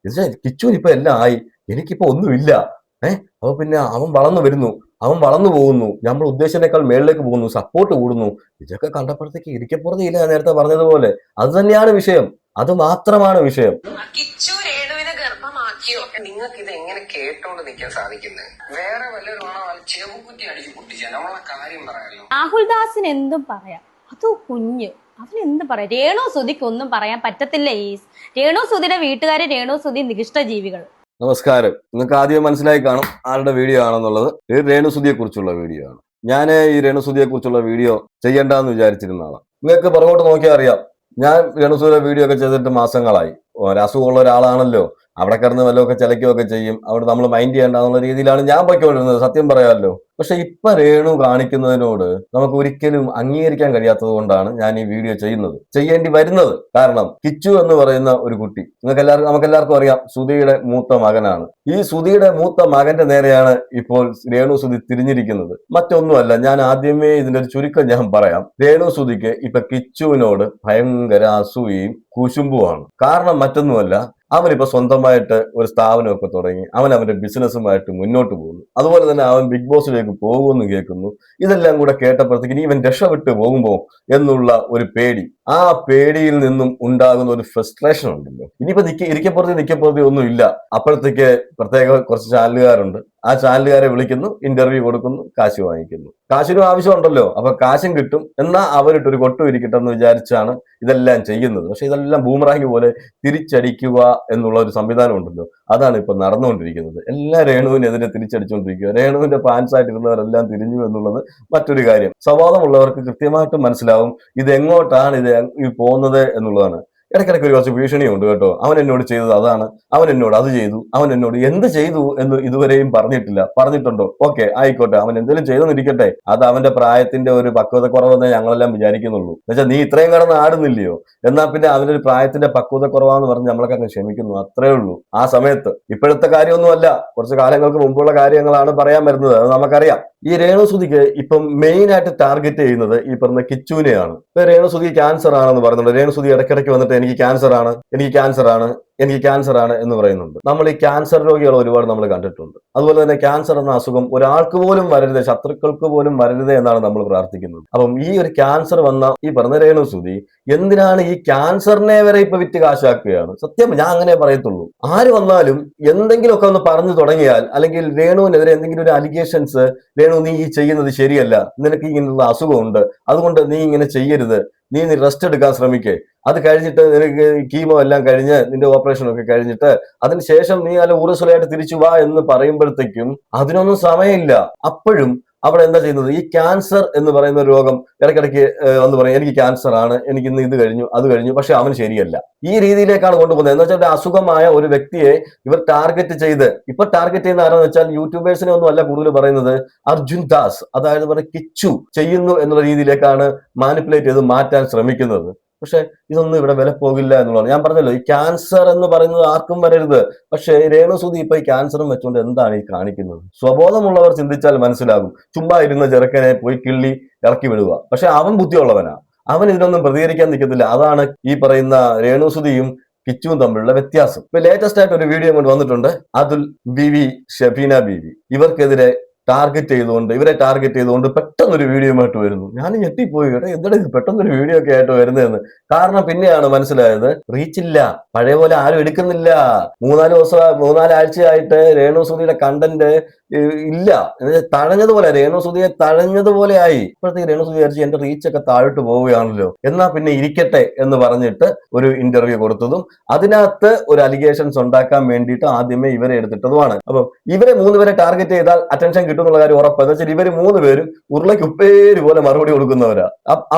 കിച്ചുവിന് ഇപ്പൊ എല്ലാം ആയി, എനിക്കിപ്പോ ഒന്നുമില്ല. അപ്പൊ പിന്നെ അവൻ വളർന്നു വരുന്നു, അവൻ വളർന്നു പോകുന്നു, നമ്മൾ ഉദ്ദേശിച്ചതിനേക്കാൾ മേളിലേക്ക് പോകുന്നു, സപ്പോർട്ട് കൂടുന്നു. ഇതൊക്കെ കണ്ടപ്പോഴത്തേക്ക് ഇരിക്കപ്പുറത്തില്ല, നേരത്തെ പറഞ്ഞതുപോലെ. അത് തന്നെയാണ് വിഷയം, അത് മാത്രമാണ് വിഷയം. നിങ്ങൾക്ക് ഇത് എങ്ങനെ കേട്ടോണ്ട് നിൽക്കാൻ സാധിക്കുന്നത്? വേറെ വല്ലവരും ചെവുകുറ്റി അടിച്ച് പൊട്ടിച്ചാൽ നമ്മളെ കാര്യം പറയാമല്ലോ. രാഹുൽദാസിന് എന്തും പറയാം, അത് കുഞ്ഞ്, അവനെന്ത് പറയാം. രേണു സുധിക്ക് ഒന്നും പറയാൻ പറ്റത്തില്ല. രേണു സുധിയുടെ വീട്ടുകാര് രേണു സുധി നികിഷ്ട ജീവികൾ. നമസ്കാരം. നിങ്ങൾക്ക് ആദ്യം മനസ്സിലായി കാണും ആരുടെ വീഡിയോ ആണെന്നുള്ളത്. ഇത് രേണുസുധിയെ കുറിച്ചുള്ള വീഡിയോ ആണ്. ഞാൻ ഈ രേണുസുധിയെ കുറിച്ചുള്ള വീഡിയോ ചെയ്യണ്ടെന്ന് വിചാരിച്ചിരുന്ന ആളാണ്. നിങ്ങൾക്ക് പുറകോട്ട് നോക്കിയാൽ അറിയാം, ഞാൻ രേണുസുധിയുടെ വീഡിയോ ഒക്കെ ചെയ്തിട്ട് മാസങ്ങളായി. അസുഖമുള്ള ഒരാളാണല്ലോ, അവിടെ കിടന്ന് വല്ലതൊക്കെ ചിലക്കുകയൊക്കെ ചെയ്യും, അവിടെ നമ്മൾ മൈൻഡ് ചെയ്യേണ്ടെന്നുള്ള രീതിയിലാണ് ഞാൻ പൊയ്ക്കൊണ്ടിരുന്നത്, സത്യം പറയാമല്ലോ. പക്ഷെ ഇപ്പൊ രേണു കാണിക്കുന്നതിനോട് നമുക്ക് ഒരിക്കലും അംഗീകരിക്കാൻ കഴിയാത്തത് കൊണ്ടാണ് ഞാൻ ഈ വീഡിയോ ചെയ്യേണ്ടി വരുന്നത്. കാരണം കിച്ചു എന്ന് പറയുന്ന ഒരു കുട്ടി നമുക്കെല്ലാവർക്കും അറിയാം, സുധിയുടെ മൂത്ത മകനാണ്. ഈ സുധിയുടെ മൂത്ത മകന്റെ നേരെയാണ് ഇപ്പോൾ രേണു സുധി തിരിഞ്ഞിരിക്കുന്നത്. മറ്റൊന്നുമല്ല, ഞാൻ ആദ്യമേ ഇതിന്റെ ഒരു ചുരുക്കം ഞാൻ പറയാം. രേണു സുധിക്ക് ഇപ്പൊ കിച്ചുവിനോട് ഭയങ്കര അസൂയയും കുശുമ്പുമാണ്. കാരണം മറ്റൊന്നുമല്ല, അവനിപ്പോ സ്വന്തമായിട്ട് ഒരു സ്ഥാപനമൊക്കെ തുടങ്ങി, അവന്റെ ബിസിനസ്സുമായിട്ട് മുന്നോട്ട് പോകുന്നു. അതുപോലെ തന്നെ അവൻ ബിഗ് ബോസിലേക്ക് പോകുമെന്ന് കേൾക്കുന്നു. ഇതെല്ലാം കൂടെ കേട്ടപ്പോഴത്തേക്ക് ഇവൻ രക്ഷപ്പെട്ട് പോകുമ്പോ എന്നുള്ള ഒരു പേടി, ആ പേടിയിൽ നിന്നും ഉണ്ടാകുന്ന ഒരു ഫ്രസ്ട്രേഷൻ ഉണ്ടല്ലോ. ഇനിയിപ്പോ നിക്കപ്പുറത്തി ഒന്നും ഇല്ല. അപ്പോഴത്തേക്ക് പ്രത്യേക കുറച്ച് ചാനലുകാരുണ്ട്, ആ ചാനലുകാരെ വിളിക്കുന്നു, ഇന്റർവ്യൂ കൊടുക്കുന്നു, കാശ് വാങ്ങിക്കുന്നു. കാശിനും ആവശ്യമുണ്ടല്ലോ, അപ്പൊ കാശും കിട്ടും, എന്നാ അവരിട്ടൊരു കൊട്ടു ഇരിക്കട്ടെ എന്ന് വിചാരിച്ചാണ് ഇതെല്ലാം ചെയ്യുന്നത്. പക്ഷെ ഇതെല്ലാം ബൂമറാങ് പോലെ തിരിച്ചടിക്കുക എന്നുള്ള ഒരു സംവിധാനം ഉണ്ടല്ലോ, അതാണ് ഇപ്പൊ നടന്നുകൊണ്ടിരിക്കുന്നത്. എല്ലാ രേണുവിനെതിരെ തിരിച്ചടിച്ചുകൊണ്ടിരിക്കുക. രേണുവിന്റെ ഫാൻസായിട്ടിരുന്നവരെല്ലാം തിരിഞ്ഞു എന്നുള്ളത് മറ്റൊരു കാര്യം. സ്വഭാവമുള്ളവർക്ക് കൃത്യമായിട്ട് മനസ്സിലാവും ഇത് എങ്ങോട്ടാണ് ഇത് പോകുന്നത് എന്നുള്ളതാണ്. ഇടയ്ക്കിടയ്ക്ക് ഒരു കുറച്ച് ഭീഷണിയുണ്ട് കേട്ടോ. അവൻ എന്നോട് ചെയ്തത് അതാണ്, അവൻ എന്നോട് അത് ചെയ്തു, അവൻ എന്നോട് എന്ത് ചെയ്തു എന്ന് ഇതുവരെയും പറഞ്ഞിട്ടില്ല. പറഞ്ഞിട്ടുണ്ടോ? ഓക്കെ, ആയിക്കോട്ടെ, അവൻ എന്തെങ്കിലും ചെയ്തെന്നിരിക്കട്ടെ. അത് അവന്റെ പ്രായത്തിന്റെ ഒരു പക്വത കുറവെന്നേ ഞങ്ങളെല്ലാം വിചാരിക്കുന്നുള്ളൂ. എന്നുവെച്ചാൽ നീ ഇത്രയും കടന്ന് ആടുന്നില്ലയോ, എന്നാ പിന്നെ അവന്റെ ഒരു പ്രായത്തിന്റെ പക്വത കുറവാന്ന് പറഞ്ഞ് നമ്മളൊക്കെ അങ്ങ് ക്ഷമിക്കുന്നു, അത്രേ ഉള്ളൂ. ആ സമയത്ത് ഇപ്പോഴത്തെ കാര്യമൊന്നുമല്ല, കുറച്ച് കാലങ്ങൾക്ക് മുമ്പുള്ള കാര്യങ്ങളാണ് പറയാൻ വരുന്നത്, അത് നമുക്കറിയാം. ഈ രേണുസുധിക്ക് ഇപ്പം മെയിൻ ആയിട്ട് ടാർഗറ്റ് ചെയ്യുന്നത് ഈ പറഞ്ഞ കിച്ചുവിനെയാണ്. ഇപ്പൊ രേണുസുധി ക്യാൻസർ ആണെന്ന് പറയുന്നുണ്ട്. രേണുസുധി ഇടയ്ക്കിടയ്ക്ക് വന്നിട്ട് എനിക്ക് ക്യാൻസർ ആണ് എന്ന് പറയുന്നുണ്ട്. നമ്മൾ ഈ ക്യാൻസർ രോഗികൾ ഒരുപാട് നമ്മൾ കണ്ടിട്ടുണ്ട്. അതുപോലെ തന്നെ ക്യാൻസർ എന്ന അസുഖം ഒരാൾക്ക് പോലും വരരുത്, ശത്രുക്കൾക്ക് പോലും വരരുത് എന്നാണ് നമ്മൾ പ്രാർത്ഥിക്കുന്നത്. അപ്പം ഈ ഒരു ക്യാൻസർ വന്ന ഈ പറഞ്ഞ രേണുസുധി എന്തിനാണ് ഈ ക്യാൻസറിനെ വരെ ഇപ്പൊ വിറ്റ് കാശാക്കുകയാണ്. സത്യം, ഞാൻ അങ്ങനെ പറയത്തുള്ളൂ. ആര് വന്നാലും എന്തെങ്കിലുമൊക്കെ ഒന്ന് പറഞ്ഞു തുടങ്ങിയാൽ, അല്ലെങ്കിൽ രേണുവിനെതിരെ എന്തെങ്കിലും ഒരു അലിഗേഷൻസ്, രേണു നീ ഈ ചെയ്യുന്നത് ശരിയല്ല, നിനക്ക് ഇങ്ങനെയുള്ള അസുഖമുണ്ട്, അതുകൊണ്ട് നീ ഇങ്ങനെ ചെയ്യരുത്, നീ റെസ്റ്റ് എടുക്കാൻ ശ്രമിക്കേ, അത് കഴിഞ്ഞിട്ട് നിനക്ക് കീമോ എല്ലാം കഴിഞ്ഞ് നിന്റെ ഓപ്പറേഷൻ ഒക്കെ കഴിഞ്ഞിട്ട് അതിനുശേഷം നീ നല്ല ഊർജ്ജസ്വലമായിട്ട് തിരിച്ചു വാ എന്ന് പറയുമ്പോഴത്തേക്കും അതിനൊന്നും സമയമില്ല. അപ്പോഴും അവിടെ എന്താ ചെയ്യുന്നത്, ഈ ക്യാൻസർ എന്ന് പറയുന്ന രോഗം ഇടയ്ക്കിടയ്ക്ക് എന്ന് പറയും എനിക്ക് ക്യാൻസർ ആണ്, എനിക്ക് ഇന്ന് ഇത് കഴിഞ്ഞു അത് കഴിഞ്ഞു, പക്ഷെ അവൻ ശരിയല്ല. ഈ രീതിയിലേക്കാണ് കൊണ്ടുപോകുന്നത്. എന്ന് വെച്ചാൽ അസുഖമായ ഒരു വ്യക്തിയെ ഇവർ ടാർഗറ്റ് ചെയ്യുന്ന ആരാന്ന് വെച്ചാൽ യൂട്യൂബേഴ്സിനെ ഒന്നും അല്ല കൂടുതൽ പറയുന്നത്, അർജുൻ ദാസ്, അതായത് കിച്ചു ചെയ്യുന്നു എന്നുള്ള രീതിയിലേക്കാണ് മാനിപ്പുലേറ്റ് ചെയ്ത് മാറ്റാൻ ശ്രമിക്കുന്നത്. പക്ഷെ ഇതൊന്നും ഇവിടെ വില പോകില്ല എന്നുള്ളതാണ്. ഞാൻ പറഞ്ഞല്ലോ, ഈ ക്യാൻസർ എന്ന് പറയുന്നത് ആർക്കും വരരുത്. പക്ഷെ രേണുസുധി ഇപ്പൊ ഈ ക്യാൻസറും വെച്ചുകൊണ്ട് എന്താണ് ഈ കാണിക്കുന്നത്? സ്വബോധമുള്ളവർ ചിന്തിച്ചാൽ മനസ്സിലാകും. ചുമ്മാ ഇരുന്ന ചെറുക്കനെ പോയി കിള്ളി ഇറക്കി വിടുക. പക്ഷെ അവൻ ബുദ്ധിയുള്ളവനാ, അവൻ ഇതിനൊന്നും പ്രതികരിക്കാൻ നിൽക്കത്തില്ല. അതാണ് ഈ പറയുന്ന രേണുസുധിയും കിച്ചുവും തമ്മിലുള്ള വ്യത്യാസം. ഇപ്പൊ ലേറ്റസ്റ്റ് ആയിട്ട് ഒരു വീഡിയോ കൊണ്ട് വന്നിട്ടുണ്ട്. അതുൽ, ബീവി, ഷബീന ബീവി, ഇവരെ ടാർഗറ്റ് ചെയ്തുകൊണ്ട് പെട്ടെന്നൊരു വീഡിയോയുമായിട്ട് വരുന്നു. ഞാൻ ഞെട്ടിപ്പോയി കേട്ടോ, എന്താണ് ഇത് പെട്ടെന്നൊരു വീഡിയോ ഒക്കെ ആയിട്ട് വരുന്നതെന്ന്. കാരണം പിന്നെയാണ് മനസ്സിലായത്, റീച്ചില്ല, പഴയ പോലെ ആരും എടുക്കുന്നില്ല. 3-4 ആഴ്ചയായിട്ട് രേണുസുധിയുടെ കണ്ടന്റ് ഇല്ല, തഴഞ്ഞതുപോലെ, രേണുസുധിയെ തഴഞ്ഞതുപോലെ ആയി. ഇപ്പോഴത്തേക്ക് രേണുസുധി വിചാരിച്ചു എന്റെ റീച്ചൊക്കെ താഴോട്ട് പോവുകയാണല്ലോ, എന്നാ പിന്നെ ഇരിക്കട്ടെ എന്ന് പറഞ്ഞിട്ട് ഒരു ഇന്റർവ്യൂ കൊടുത്തതും അതിനകത്ത് ഒരു അലിഗേഷൻസ് ഉണ്ടാക്കാൻ വേണ്ടിയിട്ട് ആദ്യമേ ഇവരെ എടുത്തിട്ടതുമാണ്. അപ്പം ഇവരെ 3 പേരെ ടാർഗറ്റ് ചെയ്താൽ അറ്റൻഷൻ കിട്ടുന്നുള്ള കാര്യം ഉറപ്പ്. എന്ന് വെച്ചാൽ ഇവര് 3 പേരും ഉരുളയ്ക്ക് ഉപ്പേര് പോലെ മറുപടി കൊടുക്കുന്നവരാ.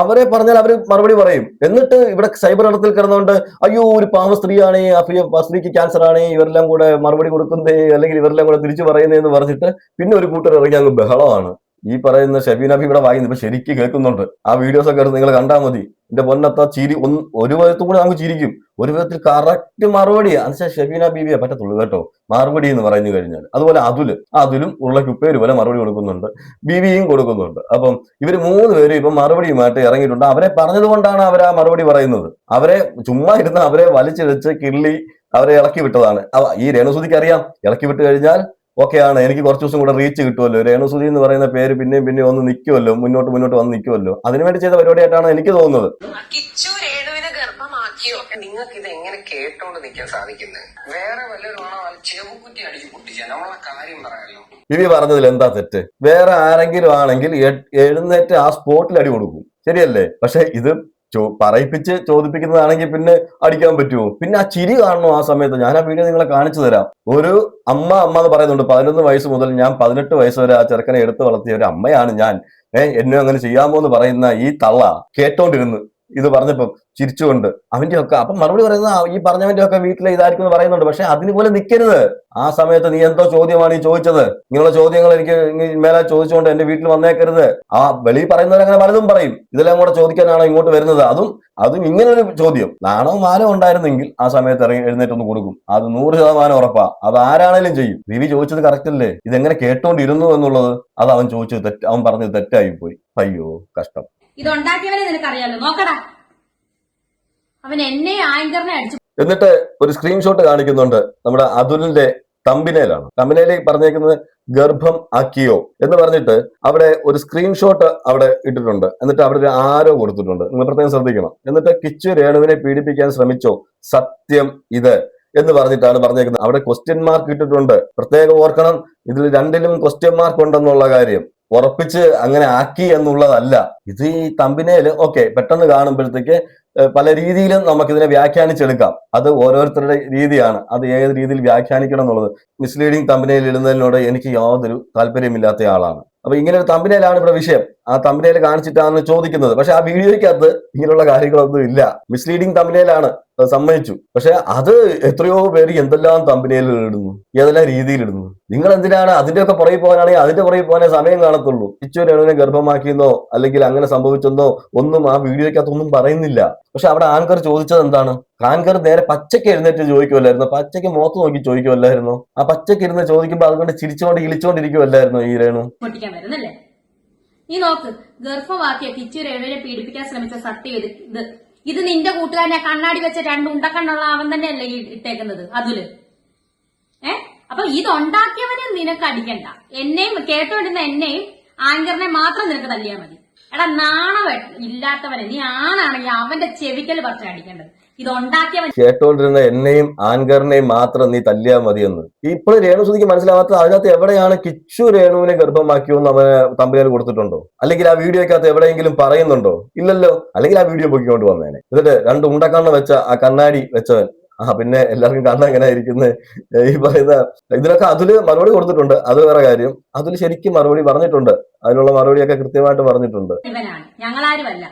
അവരെ പറഞ്ഞാൽ അവര് മറുപടി പറയും. എന്നിട്ട് ഇവിടെ സൈബർ ഇടത്തിൽ കിടന്നുകൊണ്ട് അയ്യോ ഒരു പാവ സ്ത്രീയാണ്, ആ സ്ത്രീക്ക് ക്യാൻസർ ആണ്, ഇവരെല്ലാം കൂടെ മറുപടി കൊടുക്കുന്നേ, അല്ലെങ്കിൽ ഇവരെല്ലാം കൂടെ തിരിച്ചു പറയുന്നേ എന്ന് പറഞ്ഞിട്ട് പിന്നെ ഒരു കൂട്ടർ ഇറങ്ങി അങ്ങ് ബഹളമാണ്. ഈ പറയുന്ന ഷബീന ബീബി ഇവിടെ വായിക്കുന്നത് ഇപ്പൊ ശരിക്കും കേൾക്കുന്നുണ്ട്. ആ വീഡിയോസ് ഒക്കെ എടുത്ത് നിങ്ങൾ കണ്ടാൽ മതി. എന്റെ പൊന്നത്ത ചിരി ഒരു വിധത്തും കൂടെ നമുക്ക് ചിരിക്കും, ഒരു വിധത്തിൽ കറക്റ്റ് മറുപടി. അനുസരിച്ച് ഷബീന ബീബിയെ പറ്റത്തുള്ളൂ കേട്ടോ മറുപടി എന്ന് പറഞ്ഞു കഴിഞ്ഞാൽ. അതുപോലെ അതുലും ഉരുളക്കുപ്പേര് പോലെ മറുപടി കൊടുക്കുന്നുണ്ട്, ബീവിയും കൊടുക്കുന്നുണ്ട്. അപ്പം ഇവര് 3 പേരും ഇപ്പൊ മറുപടിയുമായിട്ട് ഇറങ്ങിയിട്ടുണ്ട്. അവരെ പറഞ്ഞത് കൊണ്ടാണ് അവർ ആ മറുപടി പറയുന്നത്. അവരെ ചുമ്മാ ഇരുന്ന് അവരെ വലിച്ചിഴച്ച് കിള്ളി അവരെ ഇളക്കി വിട്ടതാണ്. ഈ രേണുസുതിക്ക് അറിയാം, ഇളക്കി വിട്ട് കഴിഞ്ഞാൽ ഓക്കെ ആണ്, എനിക്ക് കുറച്ച് ദിവസം കൂടെ റീച്ച് കിട്ടുമല്ലോ, രേണുസുതി എന്ന് പറയുന്ന പേര് പിന്നെയും പിന്നെയും ഒന്ന് നിൽക്കുമല്ലോ, മുന്നോട്ട് വന്ന് നിൽക്കുമല്ലോ, അതിനുവേണ്ടി ചെയ്ത പരിപാടിയായിട്ടാണ് എനിക്ക് തോന്നുന്നത്. കിച്ചു രേണുവിനെ ഗർഭമാക്കിയോ? നിങ്ങൾക്ക് ഇത് എങ്ങനെ കേട്ടോണ്ട് നിൽക്കാൻ സാധിക്കുന്നത്? വേറെ വല്ലവരുമാണോ ചെവുകുറ്റി അടിച്ച് പൊട്ടിച്ചാൽ നമ്മളെ കാര്യം പറയാമല്ലോ. ഇവി പറഞ്ഞതിൽ എന്താ തെറ്റ്? വേറെ ആരെങ്കിലും ആണെങ്കിൽ എഴുന്നേറ്റ് ആ സ്പോട്ടിൽ അടി കൊടുക്കും, ശരിയല്ലേ? പക്ഷെ ഇത് പറയിപ്പിച്ച് ചോദിപ്പിക്കുന്നതാണെങ്കിൽ പിന്നെ അടിക്കാൻ പറ്റുമോ? പിന്നെ ആ ചിരി കാണണോ ആ സമയത്ത്? ഞാൻ ആ വീഡിയോ നിങ്ങളെ കാണിച്ചു തരാം. ഒരു അമ്മ എന്ന് പറയുന്നുണ്ട്, 11 വയസ്സ് മുതൽ ഞാൻ 18 വയസ്സ് വരെ ആ ചെറുക്കനെ എടുത്തു വളർത്തിയ ഒരു അമ്മയാണ് ഞാൻ, എന്നെ അങ്ങനെ ചെയ്യാമോ എന്ന് പറയുന്ന ഈ തള്ള കേട്ടോണ്ടിരുന്നു ഇത് പറഞ്ഞപ്പം ചിരിച്ചുകൊണ്ട് അവന്റെ ഒക്കെ അപ്പം മറുപടി പറയുന്ന ഈ പറഞ്ഞവന്റെ ഒക്കെ വീട്ടിലെ ഇതായിരിക്കും എന്ന് പറയുന്നുണ്ട്. പക്ഷെ അതിന് പോലെ നിൽക്കരുത്. ആ സമയത്ത് നീ എന്തോ ചോദ്യമാണ് ഈ ചോദിച്ചത്? നിങ്ങളുടെ ചോദ്യങ്ങൾ എനിക്ക് മേലെ ചോദിച്ചുകൊണ്ട് എന്റെ വീട്ടിൽ വന്നേക്കരുത്. ആ വെളി പറയുന്നവരങ്ങനെ പലതും പറയും, ഇതെല്ലാം കൂടെ ചോദിക്കാനാണോ ഇങ്ങോട്ട് വരുന്നത്? അതും ഇങ്ങനൊരു ചോദ്യം. നാണോ മാനോ ഉണ്ടായിരുന്നെങ്കിൽ ആ സമയത്ത് എഴുന്നേറ്റൊന്ന് കൊടുക്കും, അത് 100% ഉറപ്പാ. അത് ആരാണേലും ചെയ്യും. വിവി ചോദിച്ചത് കറക്റ്റ് അല്ലേ? ഇതെങ്ങനെ കേട്ടോണ്ടിരുന്നു എന്നുള്ളത് അത് അവൻ ചോദിച്ചത് തെറ്റ്, അവൻ പറഞ്ഞത് തെറ്റായി പോയി. അയ്യോ കഷ്ടം. ഇതുണ്ടാക്കിയവനെ നിനക്കറിയാലോ, നോക്കടാ, അവൻ എന്നെ ആങ്കറിനെ അടിച്ചു. എന്നിട്ട് ഒരു സ്ക്രീൻഷോട്ട് കാണിക്കുന്നുണ്ട്, നമ്മുടെ അതുലിന്റെ തമ്പിനയിലാണ്. തമ്പിനയില് പറഞ്ഞേക്കുന്നത് ഗർഭം ആക്കിയോ എന്ന് പറഞ്ഞിട്ട് അവിടെ ഒരു സ്ക്രീൻഷോട്ട് അവിടെ ഇട്ടിട്ടുണ്ട്. എന്നിട്ട് അവിടെ ഒരു ആരോ കൊടുത്തിട്ടുണ്ട്, നിങ്ങൾ പ്രത്യേകം ശ്രദ്ധിക്കണം. എന്നിട്ട് കിച്ചു രേണുവിനെ പീഡിപ്പിക്കാൻ ശ്രമിച്ചോ, സത്യം ഇത് എന്ന് പറഞ്ഞിട്ടാണ് പറഞ്ഞേക്കുന്നത്. അവിടെ ക്വസ്റ്റ്യൻ മാർക്ക് ഇട്ടിട്ടുണ്ട്, പ്രത്യേകം ഓർക്കണം. ഇതിൽ രണ്ടിലും ക്വസ്റ്റ്യൻ മാർക്ക് ഉണ്ടെന്നുള്ള കാര്യം ഉറപ്പിച്ച് അങ്ങനെ ആക്കി എന്നുള്ളതല്ല. ഇത് ഈ തമ്പിനയില് ഓക്കെ പെട്ടെന്ന് കാണുമ്പോഴത്തേക്ക് പല രീതിയിലും നമുക്കിതിനെ വ്യാഖ്യാനിച്ചെടുക്കാം. അത് ഓരോരുത്തരുടെ രീതിയാണ്, അത് ഏത് രീതിയിൽ വ്യാഖ്യാനിക്കണം എന്നുള്ളത്. മിസ്ലീഡിങ് തമ്പനയിൽ ഇടുന്നതിനോട് എനിക്ക് യാതൊരു താല്പര്യമില്ലാത്ത ആളാണ്. അപ്പൊ ഇങ്ങനെ ഒരു തമ്പനയിലാണ് ഇവിടെ വിഷയം. ആ തമ്പനയിൽ കാണിച്ചിട്ടാണ് ചോദിക്കുന്നത്. പക്ഷെ ആ വീഡിയോയ്ക്കകത്ത് ഇങ്ങനെയുള്ള കാര്യങ്ങളൊന്നും ഇല്ല. മിസ്ലീഡിങ് തമ്പനയിലാണ്, സമ്മതിച്ചു. പക്ഷെ അത് എത്രയോ പേര് എന്തെല്ലാം തമ്പനയിൽ ഇടുന്നു, ഏതെല്ലാം രീതിയിൽ ഇടുന്നു. നിങ്ങൾ എന്തിനാണ് അതിന്റെയൊക്കെ പുറകെ പോകാനാണെങ്കിൽ അതിന്റെ പുറകെ പോകാനേ സമയം കാണത്തുള്ളൂ. കിച്ചു രേണുവിനെ ഗർഭമാക്കിയെന്നോ അല്ലെങ്കിൽ അങ്ങനെ സംഭവിച്ചെന്നോ ഒന്നും ആ വീഡിയോയ്ക്കകത്തൊന്നും പറയുന്നില്ല. പക്ഷെ അവിടെ ആങ്കർ ചോദിച്ചത് എന്താണ്? ആങ്കർ നേരെ പച്ചയ്ക്ക് എഴുന്നേറ്റ് ചോദിക്കുമല്ലായിരുന്നു, പച്ചയ്ക്ക് മുഖത്ത് നോക്കി ചോദിക്കുമല്ലായിരുന്നു. ആ പച്ചയ്ക്ക് ഇരുന്ന് ചോദിക്കുമ്പോൾ അതുകൊണ്ട് ചിരിച്ചുകൊണ്ട് ഇളിച്ചുകൊണ്ടിരിക്കുമല്ലായിരുന്നു ഈ രേണു. നീ നോക്ക്, ഗർഭമാക്കിയ കിച്ചു രേണുവിനെ പീഡിപ്പിക്കാൻ ശ്രമിച്ച സത്യം ഇത് നിന്റെ കൂട്ടുകാരനെ കണ്ണാടി വെച്ച 2 ഉണ്ടക്കണ്ണുള്ള അവൻ തന്നെയല്ലേ ഇട്ടേക്കുന്നത് അതുല്. അപ്പൊ ഇതുണ്ടാക്കിയവനെ നിനക്ക് അടിക്കണ്ട, എന്നെയും കേട്ടോണ്ടിരുന്ന എന്നെയും ആങ്കറിനെ മാത്രം നിനക്ക് തല്ലിയാൽ മതി. എടാ നാണം ഇല്ലാത്തവനെ, നീ ആണാണെങ്കിൽ അവന്റെ ചെവിക്കൽ പറിച്ച് അടിക്കേണ്ടത്. ഇതുണ്ടാക്കിയവൻ കേട്ടോണ്ടിരുന്ന എന്നെയും ആങ്കറിനെയും മാത്രം നീ തല്ലിയാൽ മതിയെന്ന്. ഇപ്പോൾ രേണുസുതിക്ക് മനസ്സിലാവാത്തത് അതിനകത്ത് എവിടെയാണ് കിച്ചു രേണുവിനെ ഗർഭമാക്കിയോന്ന് അവന് തമ്പനയിൽ കൊടുത്തിട്ടുണ്ടോ? അല്ലെങ്കിൽ ആ വീഡിയോക്കകത്ത് എവിടെയെങ്കിലും പറയുന്നുണ്ടോ? ഇല്ലല്ലോ. അല്ലെങ്കിൽ ആ വീഡിയോ പൊക്കിക്കൊണ്ട് വന്നേനെ. എന്നിട്ട് 2 ഉണ്ടക്കണ്ണ് വെച്ച ആ കണ്ണാടി വെച്ചവൻ, പിന്നെ എല്ലാവർക്കും കാണാൻ എങ്ങനെ ഇരിക്കുന്നത് ഈ പറയുന്ന ഇതിനൊക്കെ അതില് മറുപടി കൊടുത്തിട്ടുണ്ട്. അത് വേറെ കാര്യം. അതിൽ ശരിക്കും മറുപടി പറഞ്ഞിട്ടുണ്ട്, അതിനുള്ള മറുപടിയൊക്കെ കൃത്യമായിട്ട് പറഞ്ഞിട്ടുണ്ട്. ഞങ്ങളാരുമല്ല,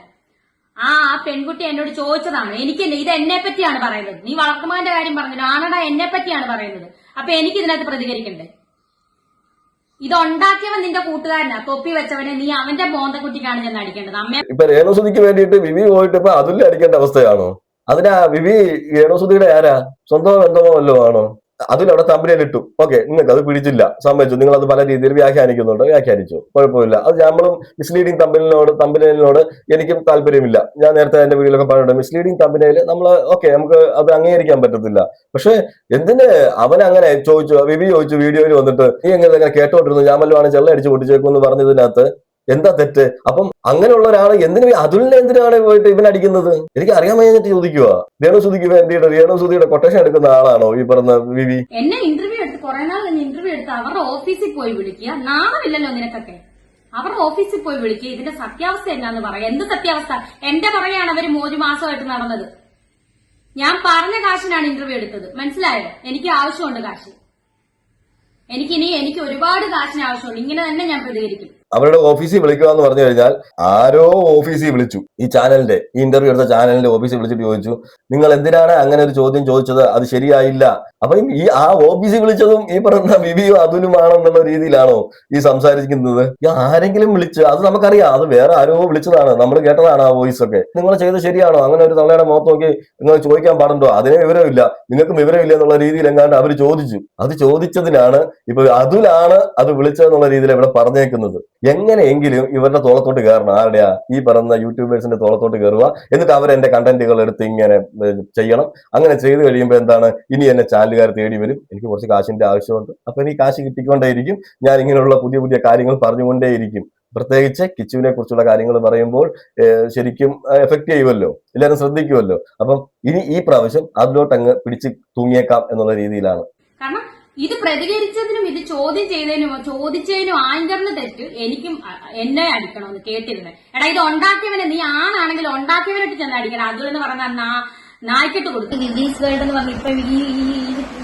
ആ പെൺകുട്ടി എന്നോട് ചോദിച്ചതാണ്. എനിക്ക് ഇത് എന്നെ പറ്റിയാണ് പറയുന്നത്. നീ വളർത്തുമാന്റെ കാര്യം പറഞ്ഞല്ലോ, ആണടാ എന്നെ പറ്റിയാണ് പറയുന്നത്. അപ്പൊ എനിക്ക് ഇതിനകത്ത് പ്രതികരിക്കണ്ടേ? ഇതുണ്ടാക്കിയവൻ നിന്റെ കൂട്ടുകാരനാ, തൊപ്പി വെച്ചവനെ നീ അവന്റെ മോന്തക്കുറ്റിക്കാണ് ചെന്ന് അടിക്കേണ്ടത്. അമ്മ ഇപ്പൊ രേണുസുതിക്ക് വേണ്ടിയിട്ട് വിവി പോയിട്ട് ഇപ്പൊ അതുല്യ അടിക്കേണ്ട അവസ്ഥയാണോ? അതിനാ വിവി രേണുസുതിയുടെ ആരാ? സ്വന്തമോ ബന്ധമോ വല്ലതും ആണോ? അതിലവിടെ തമ്പനയിലിട്ടു, ഓക്കെ, നിങ്ങൾക്ക് അത് പിടിച്ചില്ല, സമ്മതിച്ചു. നിങ്ങൾ അത് പല രീതിയിൽ വ്യാഖ്യാനിക്കുന്നുണ്ട്, വ്യാഖ്യാനിച്ചു, കുഴപ്പമില്ല. അത് നമ്മളും മിസ്ലീഡിങ് തമ്പനയിലിനോട് എനിക്കും താല്പര്യമില്ല. ഞാൻ നേരത്തെ എന്റെ വീഡിയോയിലൊക്കെ പറഞ്ഞിട്ടുണ്ട്, മിസ്ലീഡിങ് തമ്പനയിൽ നമ്മൾ ഓക്കെ, നമുക്ക് അത് അംഗീകരിക്കാൻ പറ്റത്തില്ല. പക്ഷെ എന്തിന് അവനങ്ങനെ ചോദിച്ചു, വിവി ചോദിച്ചു വീഡിയോയിൽ വന്നിട്ട്, നീ എങ്ങനെ കേട്ടോണ്ടിരുന്നു, ഞാൻ വല്ലതും ചെള്ള അടിച്ച് പൊട്ടിച്ചേക്കും എന്ന് പറഞ്ഞതിനകത്ത് എന്താ തെറ്റ്? അപ്പം അങ്ങനെയുള്ള ഒരാൾ അതുലിനെ എന്തിനാണ് പോയിട്ട് ഇവനടിക്കുന്നത്? എനിക്ക് അറിയാൻ കഴിഞ്ഞിട്ട് ചോദിക്കുക. രേണുസുതിക്ക് വേണ്ടിയിട്ട് രേണുസുതിയുടെ കൊട്ടേഷൻ എടുക്കുന്ന ആളാണോ ഈ പറഞ്ഞ വിവി? എന്നെ ഇന്റർവ്യൂ എടുത്ത് കുറെ നാൾ ഇന്റർവ്യൂ എടുത്ത് അവരുടെ ഓഫീസിൽ പോയി വിളിക്കുക. നാണമില്ലല്ലോ നിനക്കൊക്കെ? അവരുടെ ഓഫീസിൽ പോയി വിളിക്കുക, ഇതിന്റെ സത്യാവസ്ഥ എന്നാന്ന് പറയാം. എന്ത് സത്യാവസ്ഥ? എന്റെ പറയാണ് അവര് 1 മാസമായിട്ട് നടന്നത്. ഞാൻ പറഞ്ഞ കാശിനാണ് ഇന്റർവ്യൂ എടുത്തത്, മനസ്സിലായോ? എനിക്ക് ആവശ്യമുണ്ട് കാശ്. എനിക്ക് ഒരുപാട് കാശിന് ആവശ്യമുണ്ട്. ഇങ്ങനെ തന്നെ ഞാൻ പ്രതികരിക്കും. അവരുടെ ഓഫീസിൽ വിളിക്കുക എന്ന് പറഞ്ഞു കഴിഞ്ഞാൽ ആരോ ഓഫീസിൽ വിളിച്ചു, ഈ ചാനലിന്റെ ഈ ഇന്റർവ്യൂ എടുത്ത ചാനലിന്റെ ഓഫീസിൽ വിളിച്ചിട്ട് ചോദിച്ചു, നിങ്ങൾ എന്തിനാണ് അങ്ങനെ ഒരു ചോദ്യം ചോദിച്ചത്, അത് ശരിയായില്ല. അപ്പൊ ആ ഓഫീസിൽ വിളിച്ചതും ഈ പറഞ്ഞ വിവിയോ അതുലുമാണെന്നുള്ള രീതിയിലാണോ ഈ സംസാരിക്കുന്നത്? ആരെങ്കിലും വിളിച്ച്, അത് നമുക്കറിയാം, അത് വേറെ ആരോ വിളിച്ചതാണ്, നമ്മൾ കേട്ടതാണ് ആ വോയിസ് ഒക്കെ. നിങ്ങൾ ചെയ്ത് ശരിയാണോ? അങ്ങനെ ഒരു തള്ളയുടെ മുഖത്ത് നോക്കി നിങ്ങൾ ചോദിക്കാൻ പാടുണ്ടോ? അതിനെ വിവരമില്ല, നിങ്ങൾക്കും വിവരമില്ല എന്നുള്ള രീതിയിൽ എങ്ങാണ്ട് അവർ ചോദിച്ചു. അത് ചോദിച്ചതിനാണ് ഇപ്പൊ അതുലാണ് അത് വിളിച്ചതെന്നുള്ള രീതിയിൽ ഇവിടെ പറഞ്ഞേക്കുന്നത്. എങ്ങനെയെങ്കിലും ഇവരുടെ തോളത്തോട്ട് കയറണം. ആരുടെയാ? ഈ പറയുന്ന യൂട്യൂബേഴ്സിന്റെ തോളത്തോട്ട് കയറുക, എന്നിട്ട് അവരെന്റെ കണ്ടന്റുകൾ എടുത്ത് ഇങ്ങനെ ചെയ്യണം. അങ്ങനെ ചെയ്ത് കഴിയുമ്പോൾ എന്താണ്, ഇനി എന്നെ ചാനലുകാർ തേടി വരും, എനിക്ക് കുറച്ച് കാശിന്റെ ആവശ്യമുണ്ട്, അപ്പൊ എനിക്ക് കാശ് കിട്ടിക്കൊണ്ടേയിരിക്കും, ഞാൻ ഇങ്ങനെയുള്ള പുതിയ പുതിയ കാര്യങ്ങൾ പറഞ്ഞുകൊണ്ടേയിരിക്കും. പ്രത്യേകിച്ച് കിച്ചുവിനെ കുറിച്ചുള്ള കാര്യങ്ങൾ പറയുമ്പോൾ ശരിക്കും എഫക്ട് ചെയ്യുമല്ലോ, എല്ലാവരും ശ്രദ്ധിക്കുമല്ലോ. അപ്പം ഇനി ഈ പ്രാവശ്യം അതിലോട്ട് അങ്ങ് പിടിച്ച് തൂങ്ങിയേക്കാം എന്നുള്ള രീതിയിലാണ്. കാരണം ഇത് പ്രതികരിച്ചതിനും ഇത് ചോദിച്ചതിനും ആങ്കറിന് തെറ്റ്, എനിക്കും എന്നെ അടിക്കണമെന്ന് കേട്ടിരുന്നത്. എടാ ഇത് ഉണ്ടാക്കിയവനെ, നീ ആണാണെങ്കിൽ ഉണ്ടാക്കിയവനായിട്ട് ചെന്ന് അടിക്കണം. അതുപോലെ പറഞ്ഞ നായ്ക്കിട്ട് കൊടുത്തു. വിവീസ് വേൾഡ് എന്ന് പറഞ്ഞ ഇപ്പൊ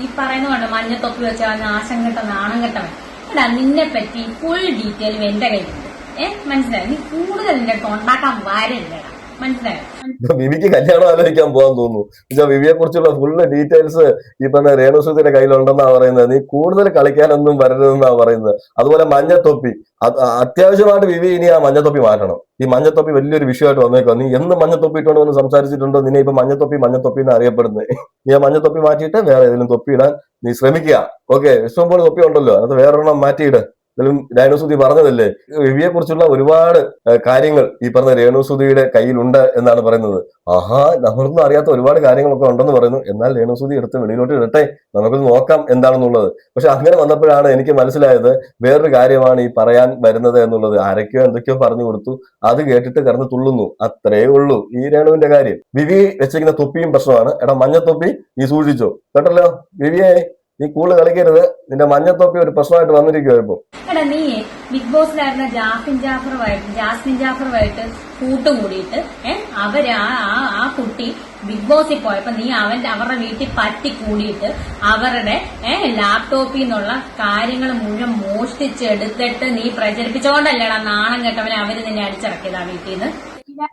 ഈ പറയുന്നതുകൊണ്ട് മഞ്ഞത്തൊപ്പി വെച്ച നാശം കെട്ട നാണം കെട്ടവൻ. എടാ നിന്നെ പറ്റി ഫുൾ ഡീറ്റെയിലും എന്റെ കയ്യിലുണ്ട്. മനസ്സിലായി? നീ കൂടുതൽ നിന്റെ അടുത്ത് ഉണ്ടാക്കാൻ വരണ്ടടാ, മനസ്സിലായോ? വിവിക്ക് കല്യാണം ആലോചിക്കാൻ പോകാൻ തോന്നുന്നു. വിവിയെ കുറിച്ചുള്ള ഫുള്ള് ഡീറ്റെയിൽസ് ഈ പറഞ്ഞ രേണുസുതിയുടെ കയ്യിലുണ്ടെന്നാ പറയുന്നത്. നീ കൂടുതൽ കളിക്കാനൊന്നും വരരുതെന്നാ പറയുന്നത്. അതുപോലെ മഞ്ഞത്തൊപ്പി, അത്യാവശ്യമായിട്ട് വിവി ഇനി ആ മഞ്ഞത്തൊപ്പി മാറ്റണം. ഈ മഞ്ഞത്തൊപ്പി വലിയൊരു വിഷയമായിട്ട് വന്നേക്കോ. നീ എന്ന് മഞ്ഞത്തൊപ്പി ഇട്ടുകൊണ്ട് വന്ന് സംസാരിച്ചിട്ടുണ്ടോ? നിന്നെ ഇപ്പൊ മഞ്ഞത്തൊപ്പി എന്ന് അറിയപ്പെടുന്നത്. നീ ആ മഞ്ഞത്തൊപ്പി മാറ്റിയിട്ട് വേറെ ഏതെങ്കിലും തൊപ്പി ഇടാൻ നീ ശ്രമിക്കുക. ഓക്കെ, ഇഷ്ടംപോലെ തൊപ്പി ഉണ്ടല്ലോ, അത് വേറൊരെണ്ണം മാറ്റിയിട്. രേണുസുതി പറഞ്ഞതല്ലേ, വിവിയെ കുറിച്ചുള്ള ഒരുപാട് കാര്യങ്ങൾ ഈ പറഞ്ഞ രേണുസുതിയുടെ കയ്യിലുണ്ട് എന്നാണ് പറയുന്നത്. ആഹാ, നമ്മളൊന്നും അറിയാത്ത ഒരുപാട് കാര്യങ്ങളൊക്കെ ഉണ്ടെന്ന് പറയുന്നു. എന്നാൽ രേണുസുതി എടുത്ത് വെളിയിലോട്ട് ഇടട്ടെ, നമുക്കത് നോക്കാം എന്താണെന്നുള്ളത്. പക്ഷെ അങ്ങനെ വന്നപ്പോഴാണ് എനിക്ക് മനസ്സിലായത് വേറൊരു കാര്യമാണ് ഈ പറയാൻ വരുന്നത് എന്നുള്ളത്. ആരൊക്കെയോ എന്തൊക്കെയോ പറഞ്ഞു കൊടുത്തു, അത് കേട്ടിട്ട് കിടന്ന് തുള്ളുന്നു, അത്രേ ഉള്ളൂ ഈ രേണുവിന്റെ കാര്യം. വിവി വെച്ചിരിക്കുന്ന തൊപ്പിയും പ്രശ്നമാണ്. എടാ മഞ്ഞത്തൊപ്പി നീ സൂക്ഷിച്ചോ, കേട്ടല്ലോ വിവിയെ, നീ കൂടുതൽ കളിക്കരുത്. നിന്റെ മഞ്ഞത്തൊപ്പി ഒരു പ്രശ്നമായിട്ട് വന്നിരിക്കുവോ ഇപ്പൊ. എടാ നീ ബിഗ് ബോസിലായിരുന്ന ജാസ്മിൻ ജാഫറുമായിട്ട് കൂട്ടുകൂടിയിട്ട് അവര് ആ കുട്ടി ബിഗ് ബോസിൽ പോയപ്പോ നീ അവരുടെ വീട്ടിൽ പറ്റി കൂടിയിട്ട് അവരുടെ ലാപ്ടോപ്പിൽ നിന്നുള്ള കാര്യങ്ങൾ മുഴുവൻ മോഷ്ടിച്ചെടുത്തിട്ട് നീ പ്രചരിപ്പിച്ചോണ്ടല്ലേടാ നാണം കെട്ടവനെ അവര് നിന്നെ അടിച്ചിറക്കിയതാ വീട്ടിൽ നിന്ന്.